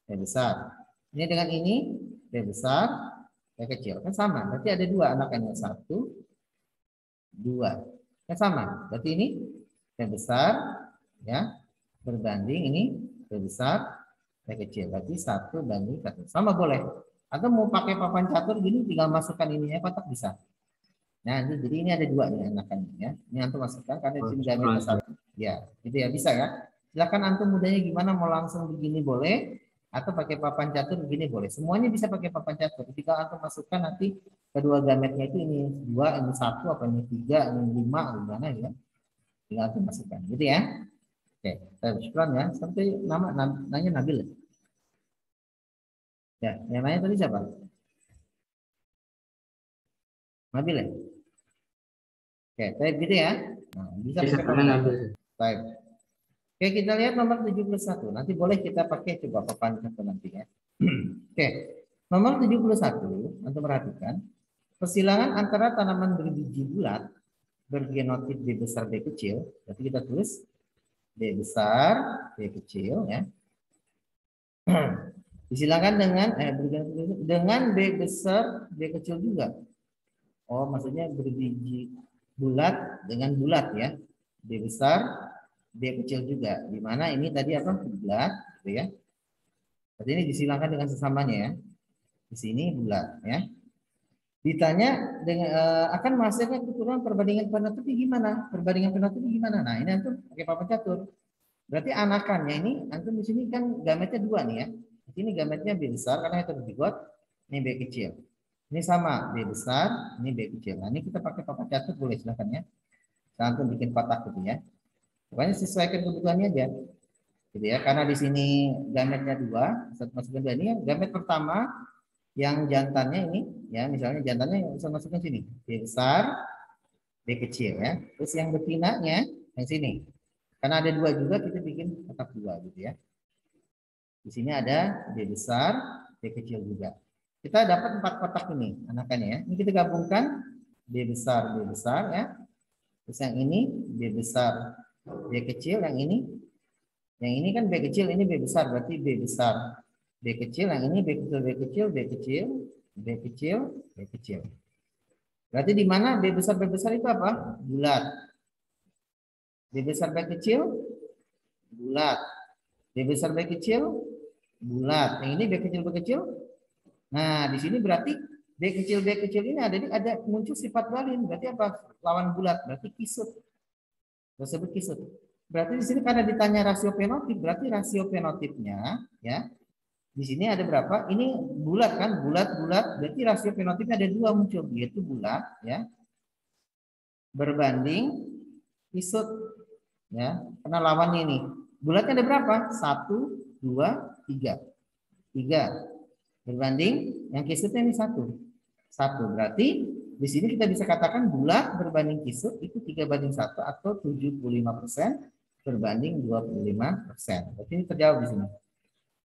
P besar. Ini dengan ini P besar, P kecil. Kan sama. Berarti ada 2 anakannya. 1, 2. Kan sama. Berarti ini P besar ya berbanding ini P besar, P kecil. Berarti 1:1. Sama boleh. Atau mau pakai papan catur gini tinggal masukkan ininya kotak bisa. Nah, jadi ini ada 2 nih anakannya ya. Ini antum masukkan karena di sini gametnya 1. Ya, gitu ya bisa ya. Silakan antum mudahnya gimana, mau langsung begini boleh atau pakai papan catur begini boleh. Semuanya bisa pakai papan catur. Ketika antum masukkan nanti kedua gametnya itu ini 2, ini 1, apa ini 3, ini 5, gimana ya. Tinggal antum masukkan gitu ya. Oke, saya syukran ya. Sampai nanya Nabil. Ya, yang nanya tadi siapa? Nabil ya? Oke, baik gitu ya. Nah, bisa pakai papan catur. Baik. Oke, kita lihat nomor 71. Nanti boleh kita pakai coba papan contoh nanti ya. Oke. Nomor 71, Anda perhatikan. Persilangan antara tanaman berbiji bulat bergenotip B besar B kecil. Berarti kita tulis B besar B kecil ya. Disilakan dengan B besar B kecil juga. Oh, maksudnya berbiji bulat dengan bulat ya. B besar B kecil juga. Di mana ini tadi apa? Bulat, gitu ya. Berarti ini disilakan dengan sesamanya ya. Di sini bulat ya. Ditanya dengan akan menghasilkan keturunan perbandingan fenotipnya gimana? Perbandingan fenotipnya gimana? Nah, ini antum pakai papan catur. Berarti anakannya ini antum di sini kan gametnya 2 nih ya. Di sini gametnya B besar karena itu dibuat, ini B kecil. Ini sama B besar, ini B kecil. Nah, ini kita pakai papan catur boleh silakan ya. Antum bikin kotak gitu ya. Pokoknya sesuaikan kebutuhannya aja. Gitu ya. Karena di sini gametnya 2, satu masukkan 2 ini ya. Gamet pertama yang jantannya ini ya, misalnya jantannya bisa masukkan sini. B besar, B kecil ya. Terus yang betinanya yang sini. Karena ada 2 juga kita bikin kotak 2 gitu ya. Di sini ada B besar, B kecil juga. Kita dapat 4 kotak ini anakannya ya. Ini kita gabungkan B besar ya. Terus yang ini B besar B kecil, yang ini kan B kecil, ini B besar, berarti B besar B kecil, yang ini B kecil B kecil B kecil B kecil B kecil. Berarti di mana B besar itu apa? Bulat. B besar B kecil bulat. B besar B kecil bulat. Yang ini B kecil. Nah, di sini berarti B kecil ini ada muncul sifat balin. Berarti apa? Lawan bulat. Berarti kisut. Tersebut kisut. Berarti di sini karena ditanya rasio fenotip, berarti rasio fenotipnya ya. Di sini ada berapa? Ini bulat kan? Bulat. Berarti rasio fenotipnya ada 2 muncul, yaitu bulat ya. Berbanding kisut ya. Karena lawannya ini. Bulatnya ada berapa? 1, 2, 3. 3 berbanding yang kisutnya ini 1. Berarti di sini kita bisa katakan bulat berbanding kisut itu 3:1 atau 75% berbanding 25%. Berarti ini terjawab di sini.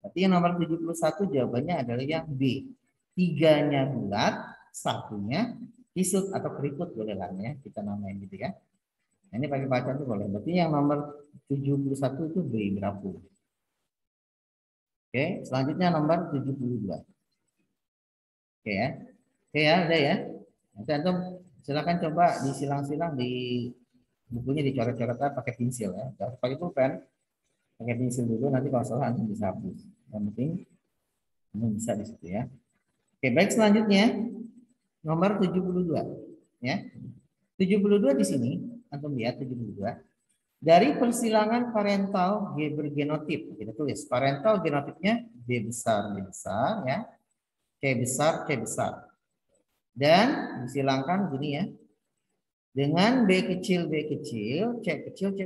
Berarti yang nomor 71 jawabannya adalah yang B. 3-nya bulat, 1-nya kisut atau keriput boleh lah ya, kita namain gitu ya. Nah, ini pakai bacaan itu boleh. Berarti yang nomor 71 itu B berapa? Oke, selanjutnya nomor 72. Oke ya. Ada ya. Nanti antum silakan coba disilang-silang di bukunya, dicoret-coret pakai pensil ya. Jangan pakai pulpen. Pakai pensil dulu, nanti kalau salah antum bisa hapus. Yang penting antum bisa di situ ya. Oke, baik, selanjutnya nomor 72 ya. 72 di sini antum lihat 72. Dari persilangan parental G bergenotip, kita tulis parental genotipnya B besar ya. C besar. Dan disilangkan gini ya. Dengan B kecil, C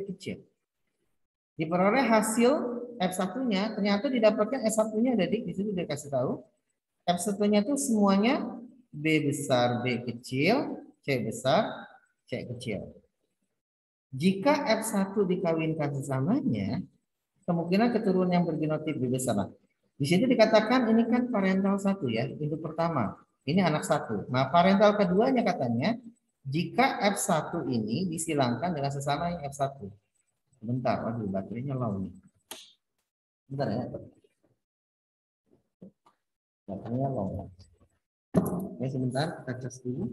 kecil. Diperoleh hasil F1-nya, ternyata didapatkan S1-nya ada di situ dikasih tahu. F1-nya itu semuanya B besar, B kecil, C besar, C kecil. Jika F1 dikawinkan sesamanya, kemungkinan keturunan yang bergenotip B besar. Di sini dikatakan ini kan parental 1 ya, induk pertama. Ini anak 1. Nah, parental keduanya katanya jika F1 ini disilangkan dengan sesama yang F1. Sebentar, waduh baterainya low nih. Bentar ya. Baterainya low. Oke, sebentar, kita cas dulu.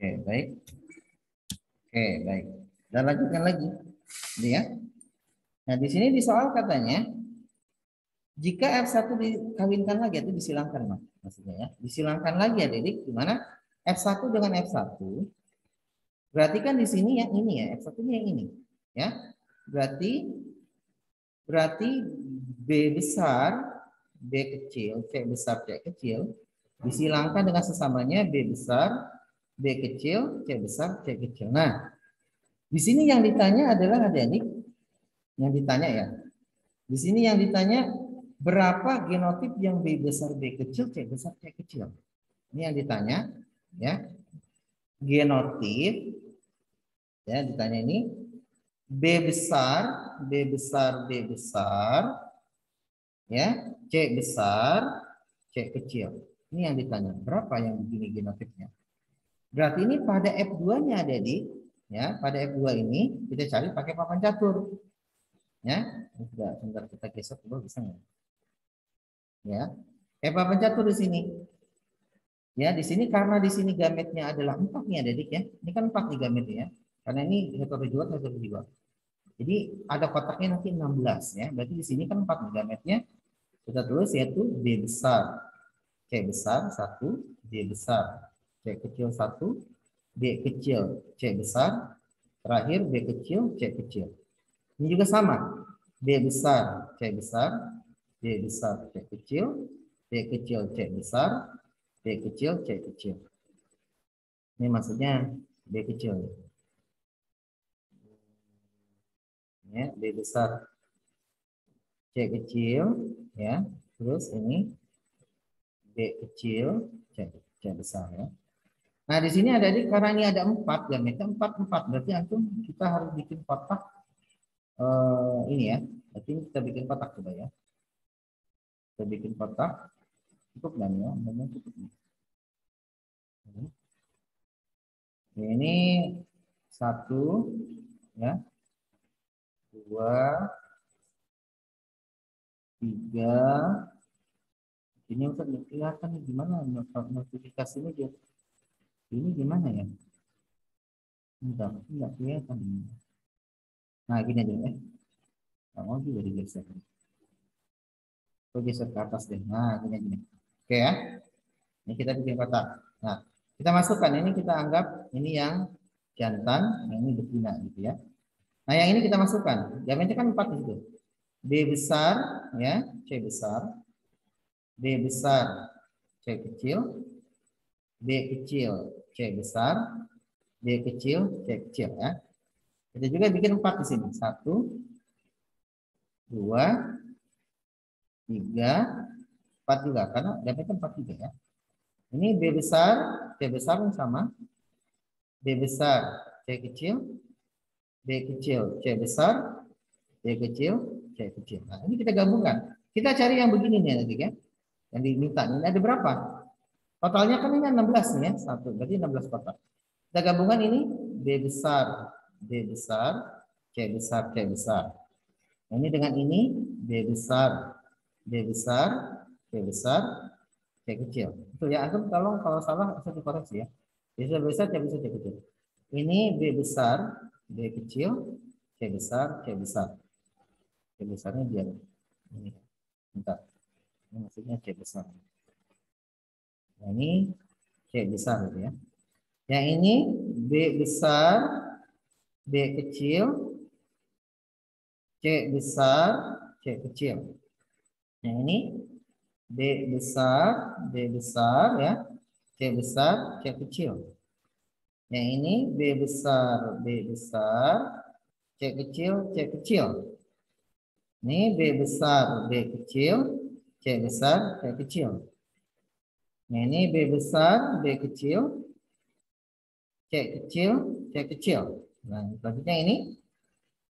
Oke, baik. Dan lanjutkan lagi. Ini ya. Nah, di sini di soal katanya jika F1 dikawinkan lagi atau disilangkan maksudnya ya. Disilangkan lagi ya, Dedik, gimana? F1 dengan F1. Berarti kan di sini yang ini ya, F1-nya yang ini, ya. Berarti B besar, B kecil, C besar, C kecil disilangkan dengan sesamanya B besar, B kecil, C besar, C kecil. Nah, di sini yang ditanya adalah adik-adik, yang ditanya ya. Di sini yang ditanya berapa genotip yang B besar, B kecil, C besar, C kecil. Ini yang ditanya, ya. Genotip, ya ditanya ini B besar, B besar, B besar, ya, C besar, C kecil. Ini yang ditanya. Berapa yang begini genotipnya? Berarti ini pada F2-nya ada di, ya, pada F2 ini kita cari pakai papan catur. Ya, sudah sebentar kita geser dulu bisa nggak? Ya, papan catur di sini. Ya, di sini karena di sini gametnya adalah 4 nih adik ya. Ini kan 4 nih gametnya ya. Karena ini heterozigot. Jadi ada kotaknya nanti 16 ya. Berarti di sini kan 4 nih gametnya. Kita tulis yaitu B besar, C besar 1, D besar, C kecil 1, D kecil, C besar, terakhir B kecil, C kecil. Ini juga sama. D besar, C besar, D besar, C kecil, D kecil, C besar, D kecil, C kecil. Ini maksudnya D kecil. Ya, D besar, C kecil, ya. Terus ini D kecil, C besar ya. Nah, di sini ada karena ini ada 4 gametnya 4 berarti antum kita harus bikin kotak ini ya. Berarti kita bikin kotak coba ya. Kita bikin kotak cukup dan ya, memang cukup. Ini 1 ya. 2 3 ini Ustaz kelihatan gimana notifikasinya dia. Ini gimana ya? Enggak kelihatan. Nah, gini aja ya. Nggak mau juga digeser. Geser ke atas deh. Nah, gini. Oke ya. Ini kita bikin kotak. Nah, kita masukkan ini kita anggap ini yang jantan, yang ini betina gitu ya. Nah, yang ini kita masukkan. Gametnya kan 4 itu. B besar ya, C besar. B besar, C kecil. B kecil, C besar. D kecil, C kecil ya. Kita juga bikin 4 di sini. 1 2 3 4 juga karena gametnya 4 juga ya. Ini B besar, C besar sama. B besar, C kecil. B kecil, C besar. D kecil, C kecil. Nah, ini kita gabungkan. Kita cari yang begini nih nanti ya. Yang diminta. Ini ada berapa? Totalnya kan ini 16 nih ya. 1, berarti 16 kotak. Kita gabungkan ini B besar, D besar, C besar, C besar. Nah, ini dengan ini B besar, D besar, C besar, C kecil. Itu ya, antum kalau salah bisa dikoreksi ya. B besar, C besar, C kecil. Ini B besar, D kecil, C besar, C besar. C besarnya biar ini. Bentar. Ini maksudnya C besar. Nah, ini C besar gitu ya. Yang ini B besar, B kecil, C besar, C kecil. Yang ini B besar, B besar ya, C besar, C kecil. Yang ini B besar, B besar, C kecil, C kecil. Ini B besar, B kecil, C besar, C kecil. Nah, ini B besar, B kecil, C kecil, C kecil. Nah, selanjutnya ini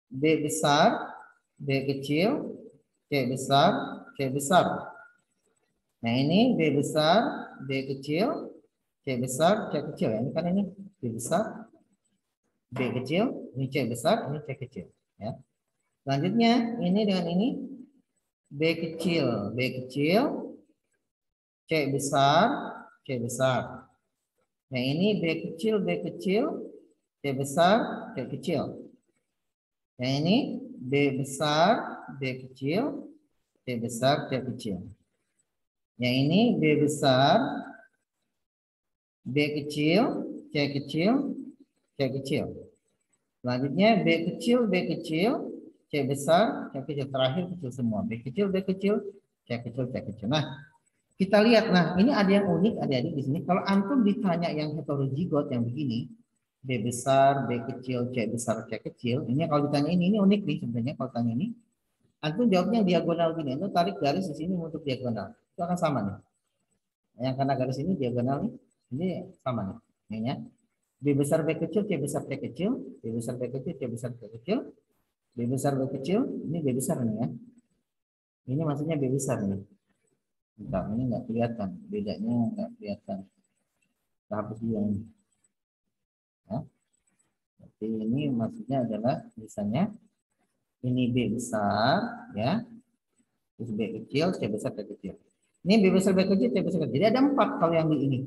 B besar, B kecil, C besar, C besar. Nah, ini B besar, B kecil, C besar, C kecil. Ini kan ini B besar, B kecil, ini C besar, ini C kecil. Ya. Selanjutnya ini dengan ini B kecil, B kecil, C besar, C besar. Nah, ini B kecil, B kecil, C besar, C kecil. Yang ini B besar, B kecil, C besar, C kecil. Yang ini B besar, B kecil, C kecil, C kecil. Selanjutnya B kecil, B kecil, C besar, C kecil. Terakhir kecil semua. B kecil, B kecil, C kecil, C kecil. Nah, kita lihat. Nah, ini ada yang unik adik-adik di sini. Kalau antum ditanya yang heterozigot yang begini, B besar, B kecil, C besar, C kecil. Ini kalau ditanya ini unik nih sebenarnya kalau tanya ini. Antum jawabnya diagonal gini. Antum tarik garis di sini untuk diagonal. Itu akan sama nih. Yang kena garis ini diagonal nih. Ini sama nih. Ini ya. B besar B kecil, C besar T kecil, B besar B kecil, C besar T kecil, B besar B kecil, ini B besar nih ya. Ini maksudnya B besar nih. Bentar, ini nggak kelihatan, bedanya nggak kelihatan. Kita hapus dulu yang ini. Ya. Jadi ini maksudnya adalah misalnya ini B besar, ya, terus B kecil, C besar, C kecil. Ini B besar B kecil, C besar, C kecil. Jadi ada 4 kalau yang di ini.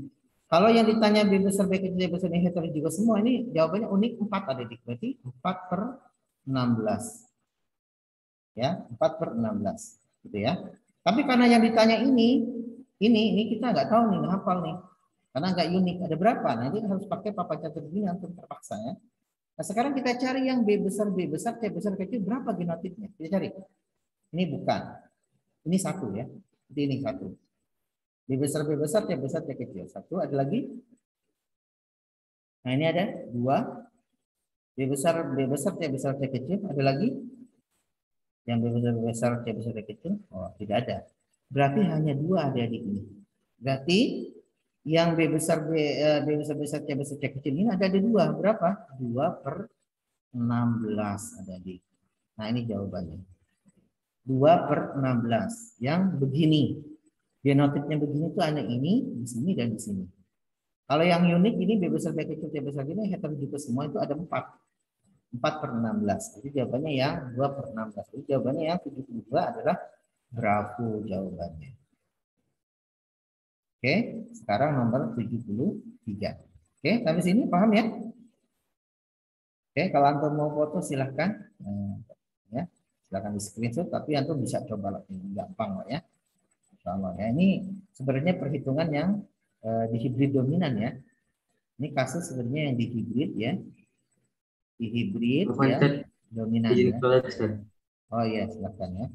Kalau yang ditanya B besar B kecil, C besar, ini heterozigus semua, ini jawabannya unik 4 ada di berarti 4/16. Ya, 4/16 gitu ya. Tapi karena yang ditanya ini kita nggak tahu nih, nggak hafal nih. Karena nggak unik, ada berapa? Nah, ini harus pakai papan catur begini untuk terpaksa ya. Nah, sekarang kita cari yang B besar, C besar, kecil, berapa genotipnya? Kita cari. Ini bukan. Ini 1 ya. Jadi ini 1. B besar, C besar, C kecil. 1, ada lagi. Nah, ini ada 2. B besar, C besar, C kecil. Ada lagi. Yang B besar, C besar, C kecil. Oh, tidak ada. Berarti hanya 2 ada di ini. Berarti yang B besar, C besar, C kecil ini ada 2. Berapa? 2/16 ada di. Nah, ini jawabannya. 2/16. Yang begini. Genotipnya begini itu hanya ini, di sini, dan di sini. Kalau yang unik ini B besar, B kecil, C besar ini heterozigus semua itu ada 4. 4/16. Jadi jawabannya yang 2/16. Jadi jawabannya yang 72 adalah Bravo jawabannya. Oke, sekarang nomor 73. Oke, sampai sini paham ya? Oke, kalau antum mau foto silahkan. Ya, silahkan di screenshot, tapi antum bisa coba lagi, gampang lah ya. Insya Allah ya. Ini sebenarnya perhitungan yang di hibrid dominan ya. Ini kasus sebenarnya yang di hibrid ya. Di hibrid ya, dominan ya. Oh iya, silahkan ya.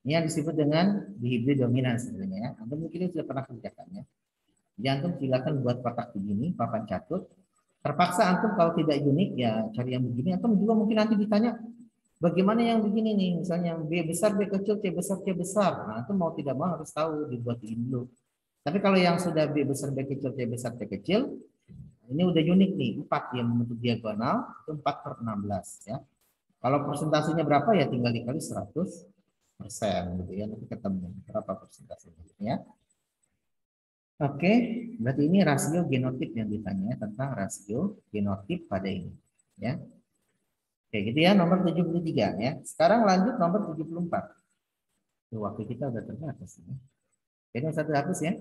Ini yang disebut dengan di hibrid dominan sebenarnya ya. Antum mungkin sudah pernah kerjakan ya. Jadi antum silakan buat kotak begini, papan catur. Terpaksa antum kalau tidak unik ya cari yang begini. Antum juga mungkin nanti ditanya bagaimana yang begini nih, misalnya yang B besar, B kecil, C besar, C besar. Nah, antum mau tidak mau harus tahu dibuat ini dulu. Tapi kalau yang sudah B besar, B kecil, C besar, C kecil, ini udah unik nih, 4 yang membentuk diagonal, itu 4/16 ya. Kalau persentasenya berapa ya tinggal dikali 100% gitu ya, nanti ketemu berapa persentasenya ya. Oke, berarti ini rasio genotip yang ditanya tentang rasio genotip pada ini ya. Oke, gitu ya, nomor 73 ya. Sekarang lanjut nomor 74. Waktu kita udah terbatas ya. Jadi satu hapus ya.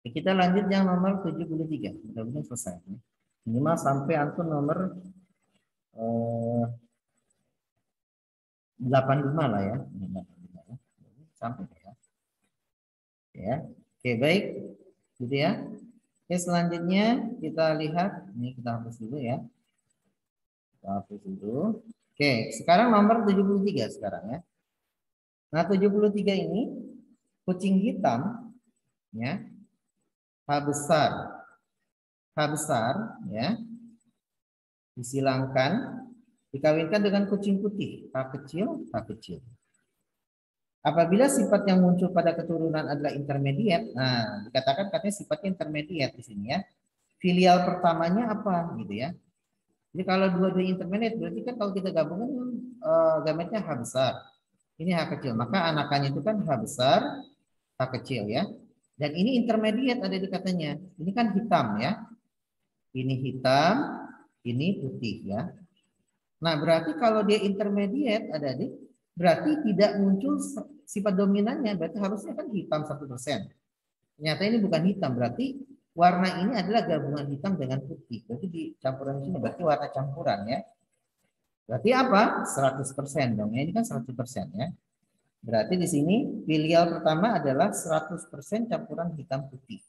Oke, kita lanjut yang nomor 73. Mudah-mudahan selesai ya. Minimal sampai antum nomor 85 lah ya. 85 ya. Sampai ya. Ya. Oke, baik. Gitu ya. Oke, selanjutnya kita lihat, ini kita hapus dulu ya. Kita hapus dulu. Oke, sekarang nomor 73 sekarang ya. Nah, 73 ini kucing hitam ya. H besar ya. Disilangkan dikawinkan dengan kucing putih, H kecil. Apabila sifat yang muncul pada keturunan adalah intermediate, nah dikatakan katanya sifatnya intermediate di sini ya. Filial pertamanya apa gitu ya. Jadi kalau dua-duanya intermediate berarti kan kalau kita gabungkan gametnya H besar. Ini H kecil, maka anakannya itu kan H besar, H kecil ya. Dan ini intermediate ada di katanya. Ini kan hitam ya. Ini hitam, ini putih ya. Nah, berarti kalau dia intermediate ada di berarti tidak muncul sifat dominannya, berarti harusnya kan hitam 1%. Ternyata ini bukan hitam, berarti warna ini adalah gabungan hitam dengan putih. Berarti di campuran di sini berarti warna campuran ya. Berarti apa? 100% dong. Ya, ini kan 100% ya. Berarti di sini filial pertama adalah 100% campuran hitam putih.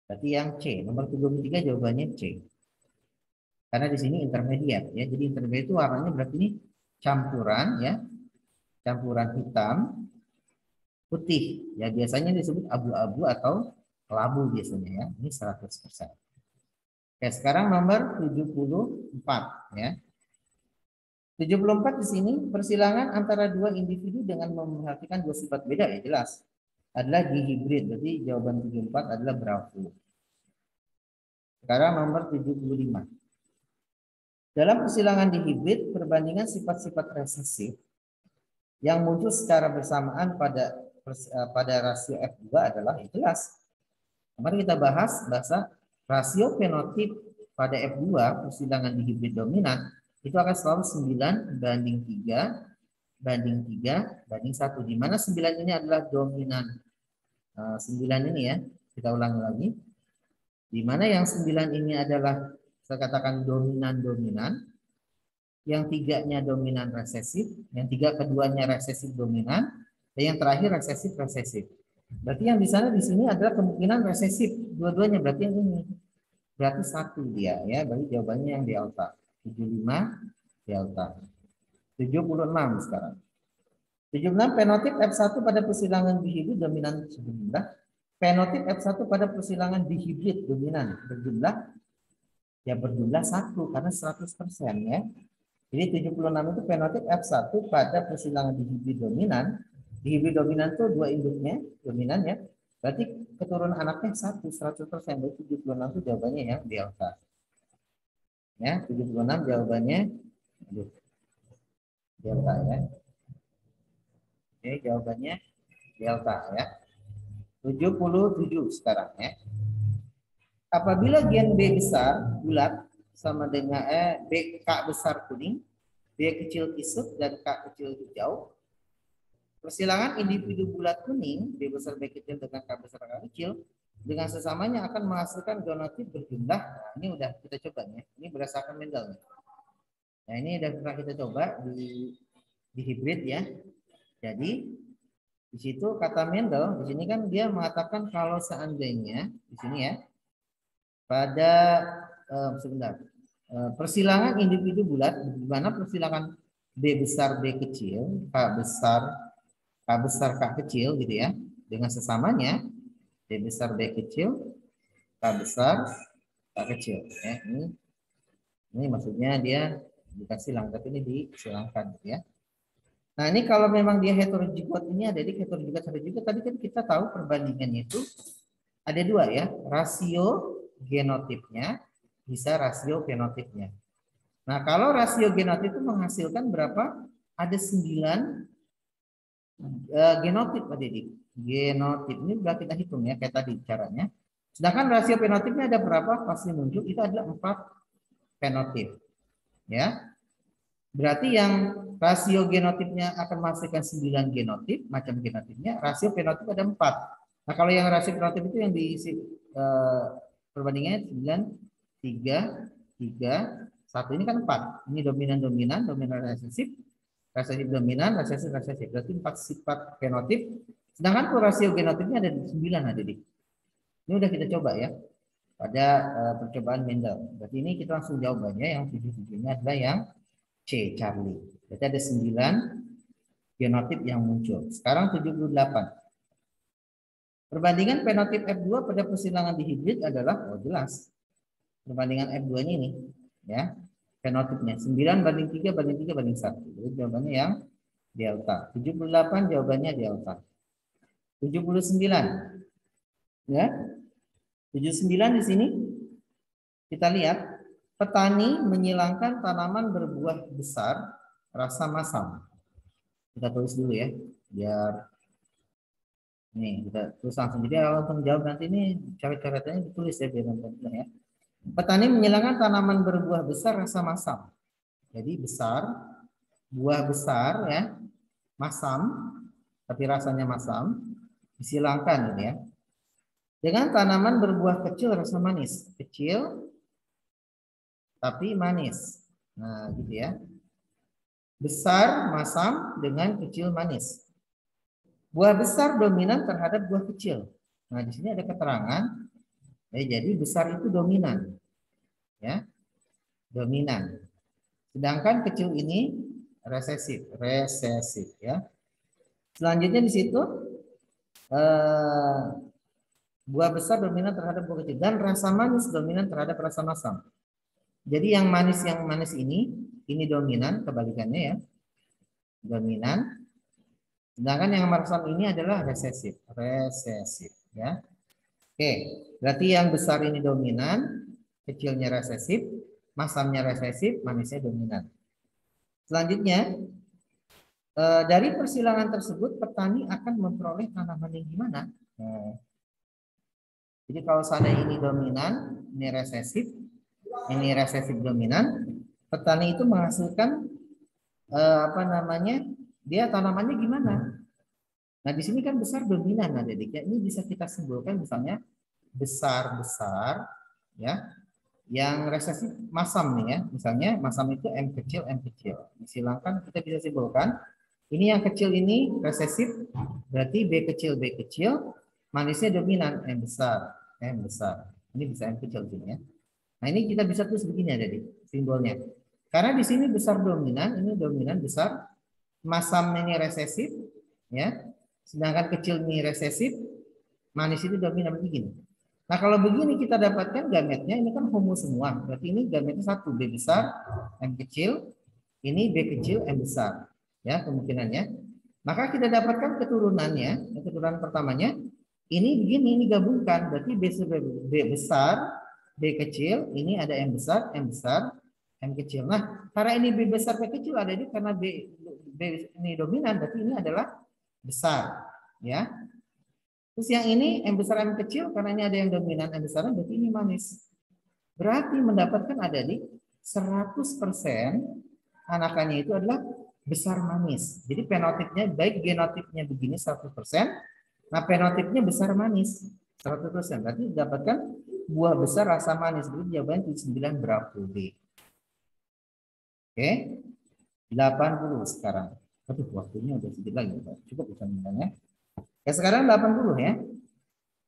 Berarti yang C, nomor 73 jawabannya C. Karena di sini intermediate ya. Jadi intermediate itu warnanya berarti ini campuran ya. Campuran hitam putih. Ya biasanya disebut abu-abu atau kelabu biasanya ya. Ini 100%. Oke, sekarang nomor 74 ya. 74 di sini persilangan antara dua individu dengan memperhatikan dua sifat beda ya jelas. adalah dihibrid. Berarti jawaban 74 adalah Bravo. Sekarang nomor 75. Dalam persilangan dihibrid, perbandingan sifat-sifat resesif yang muncul secara bersamaan pada rasio F2 adalah jelas. Kemarin kita bahas bahasa rasio fenotip pada F2 persilangan dihibrid dominan itu akan selalu 9 banding 3 banding 3 banding 1, di mana 9 ini adalah dominan. 9 ini ya, kita ulangi lagi. Di mana yang 9 ini adalah saya katakan dominan-dominan, yang 3-nya dominan resesif, yang 3 keduanya resesif dominan, dan yang terakhir resesif-resesif. Berarti yang di sana di sini adalah kemungkinan resesif dua-duanya, berarti yang ini. Berarti 1 dia ya, berarti jawabannya yang delta. 75 delta. 76 sekarang. 76 fenotip F1 pada persilangan dihibrid dominan berjumlah. Fenotip F1 pada persilangan dihibrid dominan berjumlah 1 karena 100% ya. Jadi 76 itu fenotip F1 pada persilangan dihibrid dominan. Dihibrid dominan itu 2 induknya dominan ya. Berarti keturunan anaknya 100%. Berarti 76 itu jawabannya yang delta. Ya, 76 jawabannya delta ya. Oke, jawabannya delta ya. 77 sekarang ya. Apabila gen B besar bulat sama dengan B K besar kuning, B kecil kisut dan K kecil hijau, persilangan individu bulat kuning B besar B kecil dengan K besar K kecil dengan sesamanya akan menghasilkan genotip berjumlah. Nah, ini udah kita coba ya. Ini berdasarkan Mendel. Nah, ini udah pernah kita coba di hibrid ya. Jadi di situ kata Mendel, di sini kan dia mengatakan kalau seandainya di sini ya pada persilangan individu bulat, di mana persilangan B besar B kecil, K besar K kecil gitu ya, dengan sesamanya B besar B kecil, K besar K kecil. Ya, ini maksudnya dia bukan silang, tapi ini disilangkan gitu ya. Nah ini kalau memang dia heterozigot ini ada di heterozigot tadi kan kita tahu perbandingannya itu ada 2 ya, rasio genotipnya bisa rasio fenotipnya. Nah kalau rasio genotip itu menghasilkan berapa? Ada 9 genotip Pak Didik. Genotip ini sudah kita hitung ya kayak tadi caranya. Sedangkan rasio fenotipnya ada berapa? Pasti muncul itu adalah 4 fenotip. Ya. Berarti yang rasio genotipnya akan menghasilkan 9 genotip, macam genotipnya, rasio fenotip ada 4. Nah, kalau yang rasio fenotip itu yang diisi perbandingannya 9, 3, 3, 1. Ini kan 4. Ini dominan-dominan, dominan resesif dominan, resesif. Berarti 4 sifat fenotip. Sedangkan rasio genotipnya ada 9 ada di. Ini udah kita coba ya pada percobaan Mendel. Berarti ini kita langsung jawabannya yang 7-7-nya adalah yang C, Charlie. Berarti ada 9 genotip yang muncul. Sekarang 78. Perbandingan fenotip F2 pada persilangan dihibrid adalah, oh jelas. Perbandingan F2 ini ya. Fenotipnya 9 banding 3 banding 3 banding 1. Jadi jawabannya yang delta. 78 jawabannya delta. 79. Ya. 79 di sini kita lihat petani menyilangkan tanaman berbuah besar rasa masam. Kita tulis dulu ya, biar nih kita tulis langsung. Jadi kalau untuk jawab nanti ini coret-coretannya ditulis ya biar benar ya. Petani menyilangkan tanaman berbuah besar rasa masam. Jadi besar, buah besar ya, masam, tapi rasanya masam, disilangkan ini ya. Dengan tanaman berbuah kecil rasa manis, kecil tapi manis. Nah, gitu ya. Besar, masam dengan kecil manis. Buah besar dominan terhadap buah kecil. Nah, di sini ada keterangan. Jadi besar itu dominan. Ya. Dominan. Sedangkan kecil ini resesif ya. Selanjutnya di situ buah besar dominan terhadap buah kecil dan rasa manis dominan terhadap rasa masam. Jadi yang manis ini dominan, kebalikannya ya. Dominan. Sedangkan yang masam ini adalah resesif. Resesif ya. Oke, berarti yang besar ini dominan, kecilnya resesif, masamnya resesif, manisnya dominan. Selanjutnya, dari persilangan tersebut petani akan memperoleh tanaman yang gimana? Jadi kalau seandainya ini dominan, ini resesif dominan, petani itu menghasilkan dia tanamannya gimana? Nah di sini kan besar dominan, nah jadi ini bisa kita simpulkan misalnya besar ya, yang resesif masam nih ya, misalnya masam itu M kecil, disilangkan kita bisa simpulkan ini yang kecil ini resesif, berarti B kecil, manisnya dominan M besar. Ini bisa M kecil sini ya. Nah ini kita bisa tulis begini ada di simbolnya. Karena di sini besar dominan, ini dominan besar, masam ini resesif, ya. Sedangkan kecil ini resesif, manis itu dominan begini. Nah kalau begini kita dapatkan gametnya ini kan homo semua, berarti ini gametnya satu B besar, M kecil, ini B kecil, M besar. Ya, kemungkinannya. Maka kita dapatkan keturunannya, keturunan pertamanya ini begini, ini gabungkan, berarti B besar, B kecil, ini ada M besar, M kecil. Nah, karena ini B besar, B kecil ada ini karena B ini dominan, berarti ini adalah besar, ya. Terus yang ini M besar, M kecil, karena ini ada yang dominan M besar, berarti ini manis. Berarti mendapatkan ada di 100% anakannya itu adalah besar manis. Jadi fenotipnya baik genotipnya begini 100%, nah fenotipnya besar manis 100%. Berarti didapatkan buah besar rasa manis. Jadi jawabannya 79 brokoli. Oke. 80 sekarang. Aduh, waktunya udah sedikit lagi. Cukup bisa minumnya. Ya sekarang 80 ya.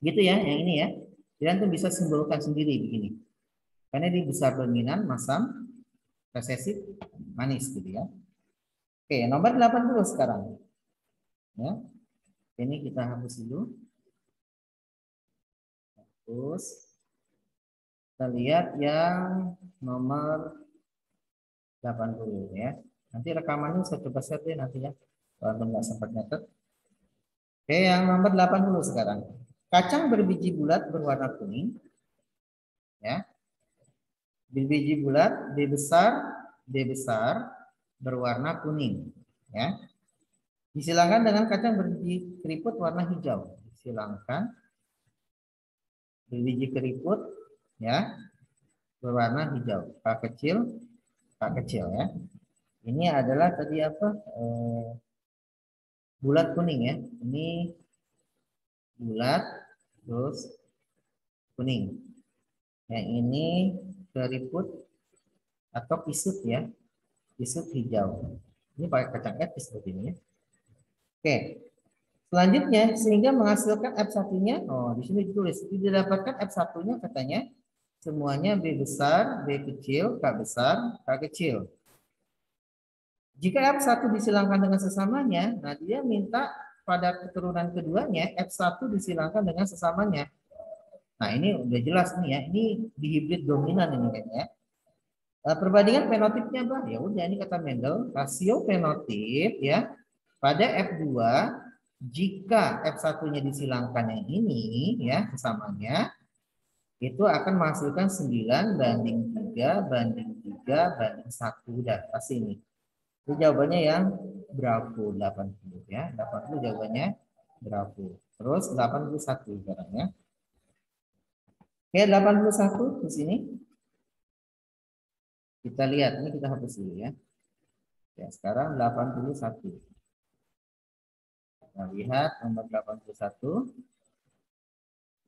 Gitu ya, yang ini ya. Dan tuh bisa simpulkan sendiri begini. Karena ini besar dominan, masam, resesif, manis gitu ya. Oke, nomor 80 sekarang. Ya. Ini kita hapus dulu. Terus kita lihat yang nomor 80 ya. Nanti rekamannya saya coba share deh nanti ya. Kalau nggak sempat nyatet. Oke, yang nomor 80 sekarang. Kacang berbiji bulat berwarna kuning. Ya. Berbiji bulat B besar berwarna kuning, ya. Disilangkan dengan kacang berbiji keriput warna hijau. Disilangkan berbiji keriput, ya, berwarna hijau. K kecil, ya. Ini adalah tadi apa? Bulat kuning ya. Ini bulat terus kuning. Yang ini keriput atau pisut ya. Pisut hijau. Ini pakai kacang etis seperti ini ya. Oke. Selanjutnya sehingga menghasilkan F1-nya, di sini ditulis didapatkan F1-nya katanya semuanya B besar, B kecil, K besar, K kecil. Jika F1 disilangkan dengan sesamanya, nah dia minta pada keturunan keduanya F1 disilangkan dengan sesamanya. Nah, ini udah jelas nih ya, ini dihibrid dominan ini kayaknya. Perbandingan fenotipnya apa? Ya udah ini kata Mendel, rasio fenotip ya pada F2 jika F1-nya disilangkan yang ini ya sesamanya itu akan menghasilkan 9 banding 3 banding 3 banding 1 udah pasti ini. Itu jawabannya yang Bravo 80 ya. 80 jawabannya Bravo. Terus 81 sekarang ya. Oke, 81 di sini. Kita lihat, ini kita hapus dulu ya. Ya, sekarang 81. Kita lihat nomor 81.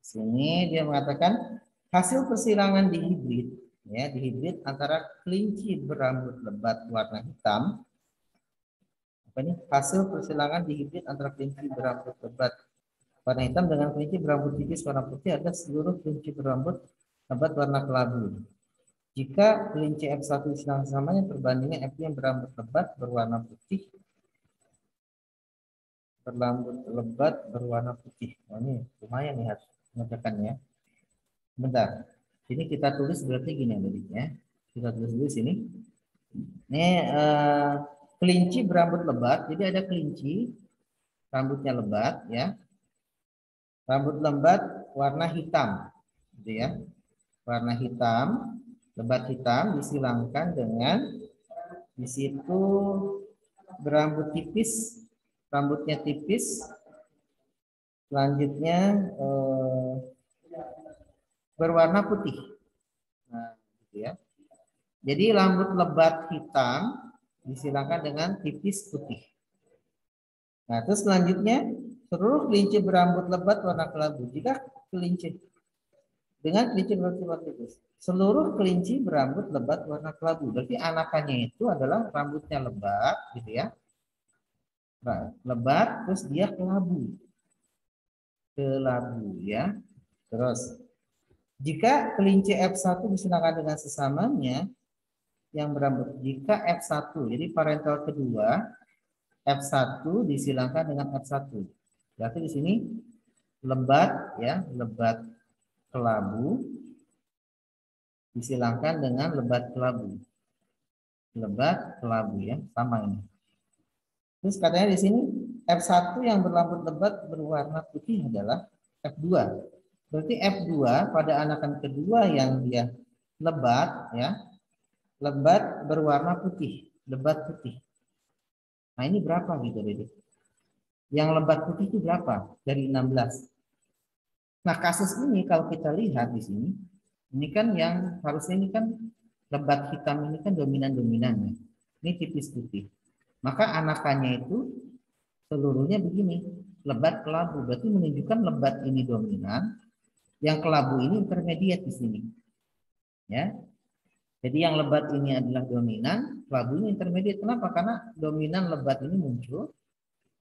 Di sini dia mengatakan hasil persilangan dihibrid ya, dihibrid antara kelinci berambut lebat warna hitam. Apa ini? Hasil persilangan dihibrid antara kelinci berambut lebat warna hitam dengan kelinci berambut tipis warna putih ada seluruh kelinci berambut lebat warna kelabu. Jika kelinci F1 disilang samanya perbandingan F yang berambut lebat berwarna putih berambut lebat berwarna putih. Nah, ini lumayan nih harus mengerjakannya. Bentar. Ini kita tulis berarti gini ya. Kita tulis dulu sini. Ini kelinci berambut lebat. Jadi ada kelinci rambutnya lebat ya. Rambut lebat warna hitam gitu ya. Warna hitam, lebat hitam disilangkan dengan di situ berambut tipis, rambutnya tipis. Selanjutnya berwarna putih. Nah, gitu ya. Jadi rambut lebat hitam disilangkan dengan tipis putih. Nah, terus selanjutnya seluruh kelinci berambut lebat warna kelabu. Jika kelinci dengan kelinci berambut tipis, seluruh kelinci berambut lebat warna kelabu. Berarti anakannya itu adalah rambutnya lebat, gitu ya. Nah, lebat, terus dia kelabu, ya. Terus jika kelinci F1 disilangkan dengan sesamanya yang berambut, jika F1, jadi parental kedua F1 disilangkan dengan F1. Berarti di sini lebat ya, lebat kelabu disilangkan dengan lebat kelabu. Lebat kelabu ya, sama ini. Terus katanya di sini F1 yang berambut lebat berwarna putih adalah F2. Berarti F2 pada anakan kedua yang dia lebat ya, lebat berwarna putih, lebat putih. Nah, ini berapa gitu, Dede? Yang lebat putih itu berapa dari 16? Nah, kasus ini kalau kita lihat di sini, ini kan yang harusnya ini kan lebat hitam ini kan dominan-dominannya. Ini tipis putih. Maka anakannya itu seluruhnya begini, lebat kelabu. Berarti menunjukkan lebat ini dominan, yang kelabu ini intermediate di sini. Ya. Jadi yang lebat ini adalah dominan, kelabu ini intermediate. Kenapa? Karena dominan lebat ini muncul,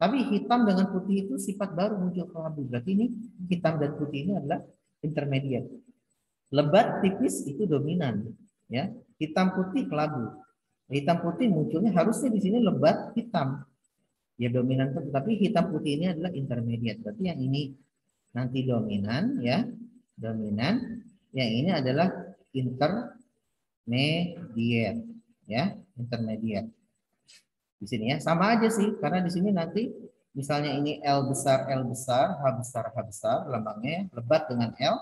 tapi hitam dengan putih itu sifat baru muncul kelabu. Berarti ini hitam dan putih ini adalah intermediate. Lebat tipis itu dominan, ya. Hitam putih kelabu. Hitam putih munculnya harusnya di sini lebat hitam. Ya dominan, tapi hitam putih ini adalah intermediate. Berarti yang ini nanti dominan, ya. Dominan. Yang ini adalah intermediate, ya, intermediate. Di sini ya, sama aja sih, karena di sini nanti misalnya ini L besar, H besar, lambangnya lebat dengan L.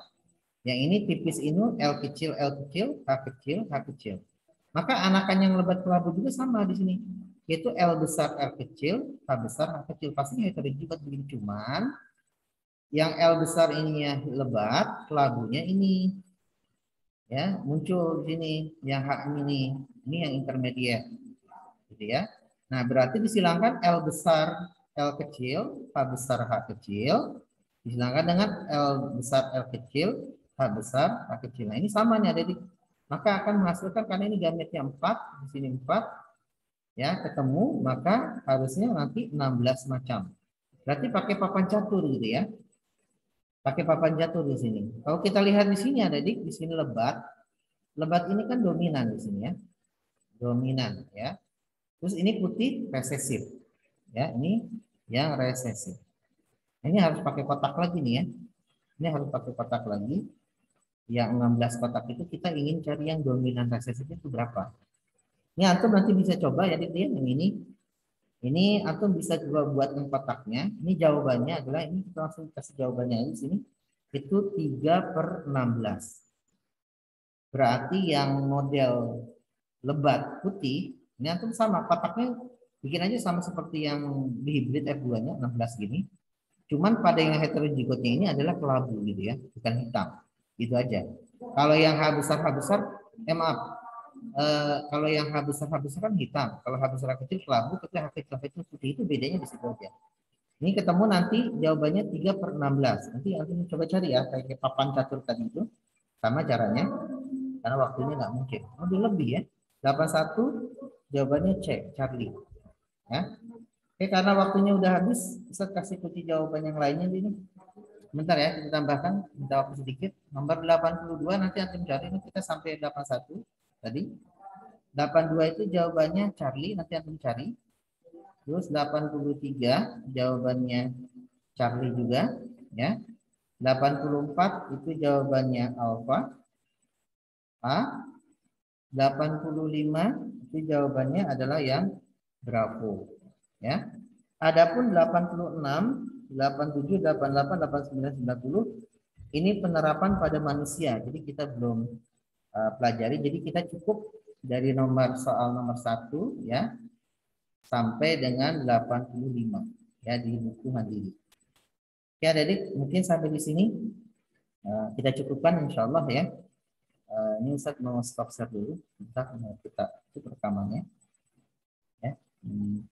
Yang ini tipis ini L kecil, H kecil. Maka anakan yang lebat kelabu juga sama di sini, yaitu L besar, H kecil. Pastinya heterozigot begini, cuman yang L besar ininya lebat, kelabunya ini ya muncul di sini, yang H ini yang intermediate, gitu ya. Nah, berarti disilangkan L besar, L kecil, H besar, H kecil, disilangkan dengan L besar, L kecil, H besar, H kecil. Nah, ini sama nih, ada di, maka akan menghasilkan, karena ini gametnya 4, di sini 4, ya, ketemu, maka harusnya nanti 16 macam. Berarti pakai papan catur gitu ya. Pakai papan catur di sini. Kalau kita lihat di sini ada di sini lebat. Lebat ini kan dominan di sini ya. Dominan ya. Terus ini putih resesif. Ya, ini yang resesif. Ini harus pakai kotak lagi nih ya. Ini harus pakai kotak lagi. Yang 16 kotak itu kita ingin cari yang dominan resesif itu berapa. Ini antum nanti bisa coba ya, dia yang ini. Ini antum bisa juga buatkan kotaknya. Ini jawabannya adalah, ini kita langsung kasih jawabannya di sini. Itu 3/16. Berarti yang model lebat putih, ini antum sama kotaknya bikin aja sama seperti yang di hibrid F2-nya 16 gini. Cuman pada yang heterozigotnya ini adalah kelabu gitu ya, bukan hitam. Gitu aja. Kalau yang H besar, kalau yang H besar kan hitam. Kalau H besar kecil kelabu, ketika H kecil putih, itu bedanya di situ aja. Ini ketemu nanti jawabannya 3/16. Nanti coba cari ya, kayak papan catur tadi itu. Sama caranya. Karena waktunya nggak mungkin. Udah lebih ya. 81 jawabannya C, Charlie. Ya. Oke, karena waktunya udah habis, bisa kasih kunci jawaban yang lainnya ini. Bentar ya, kita tambahkan, minta waktu sedikit. Nomor 82 nanti antum cari, ini kita sampai 81 tadi. 82 itu jawabannya Charlie, nanti antum cari. Terus 83 jawabannya Charlie juga, ya. 84 itu jawabannya Alpha. A. 85 itu jawabannya adalah yang Bravo, ya. Adapun 86, 87, 88, 89, 90 ini penerapan pada manusia. Jadi kita belum pelajari. Jadi kita cukup dari soal nomor 1 ya sampai dengan 85 ya di buku mandiri. Ya, Adik, mungkin sampai di sini kita cukupkan insya Allah ya. Ini Ustaz mau stop share dulu. Kita tutup rekamannya. Ya.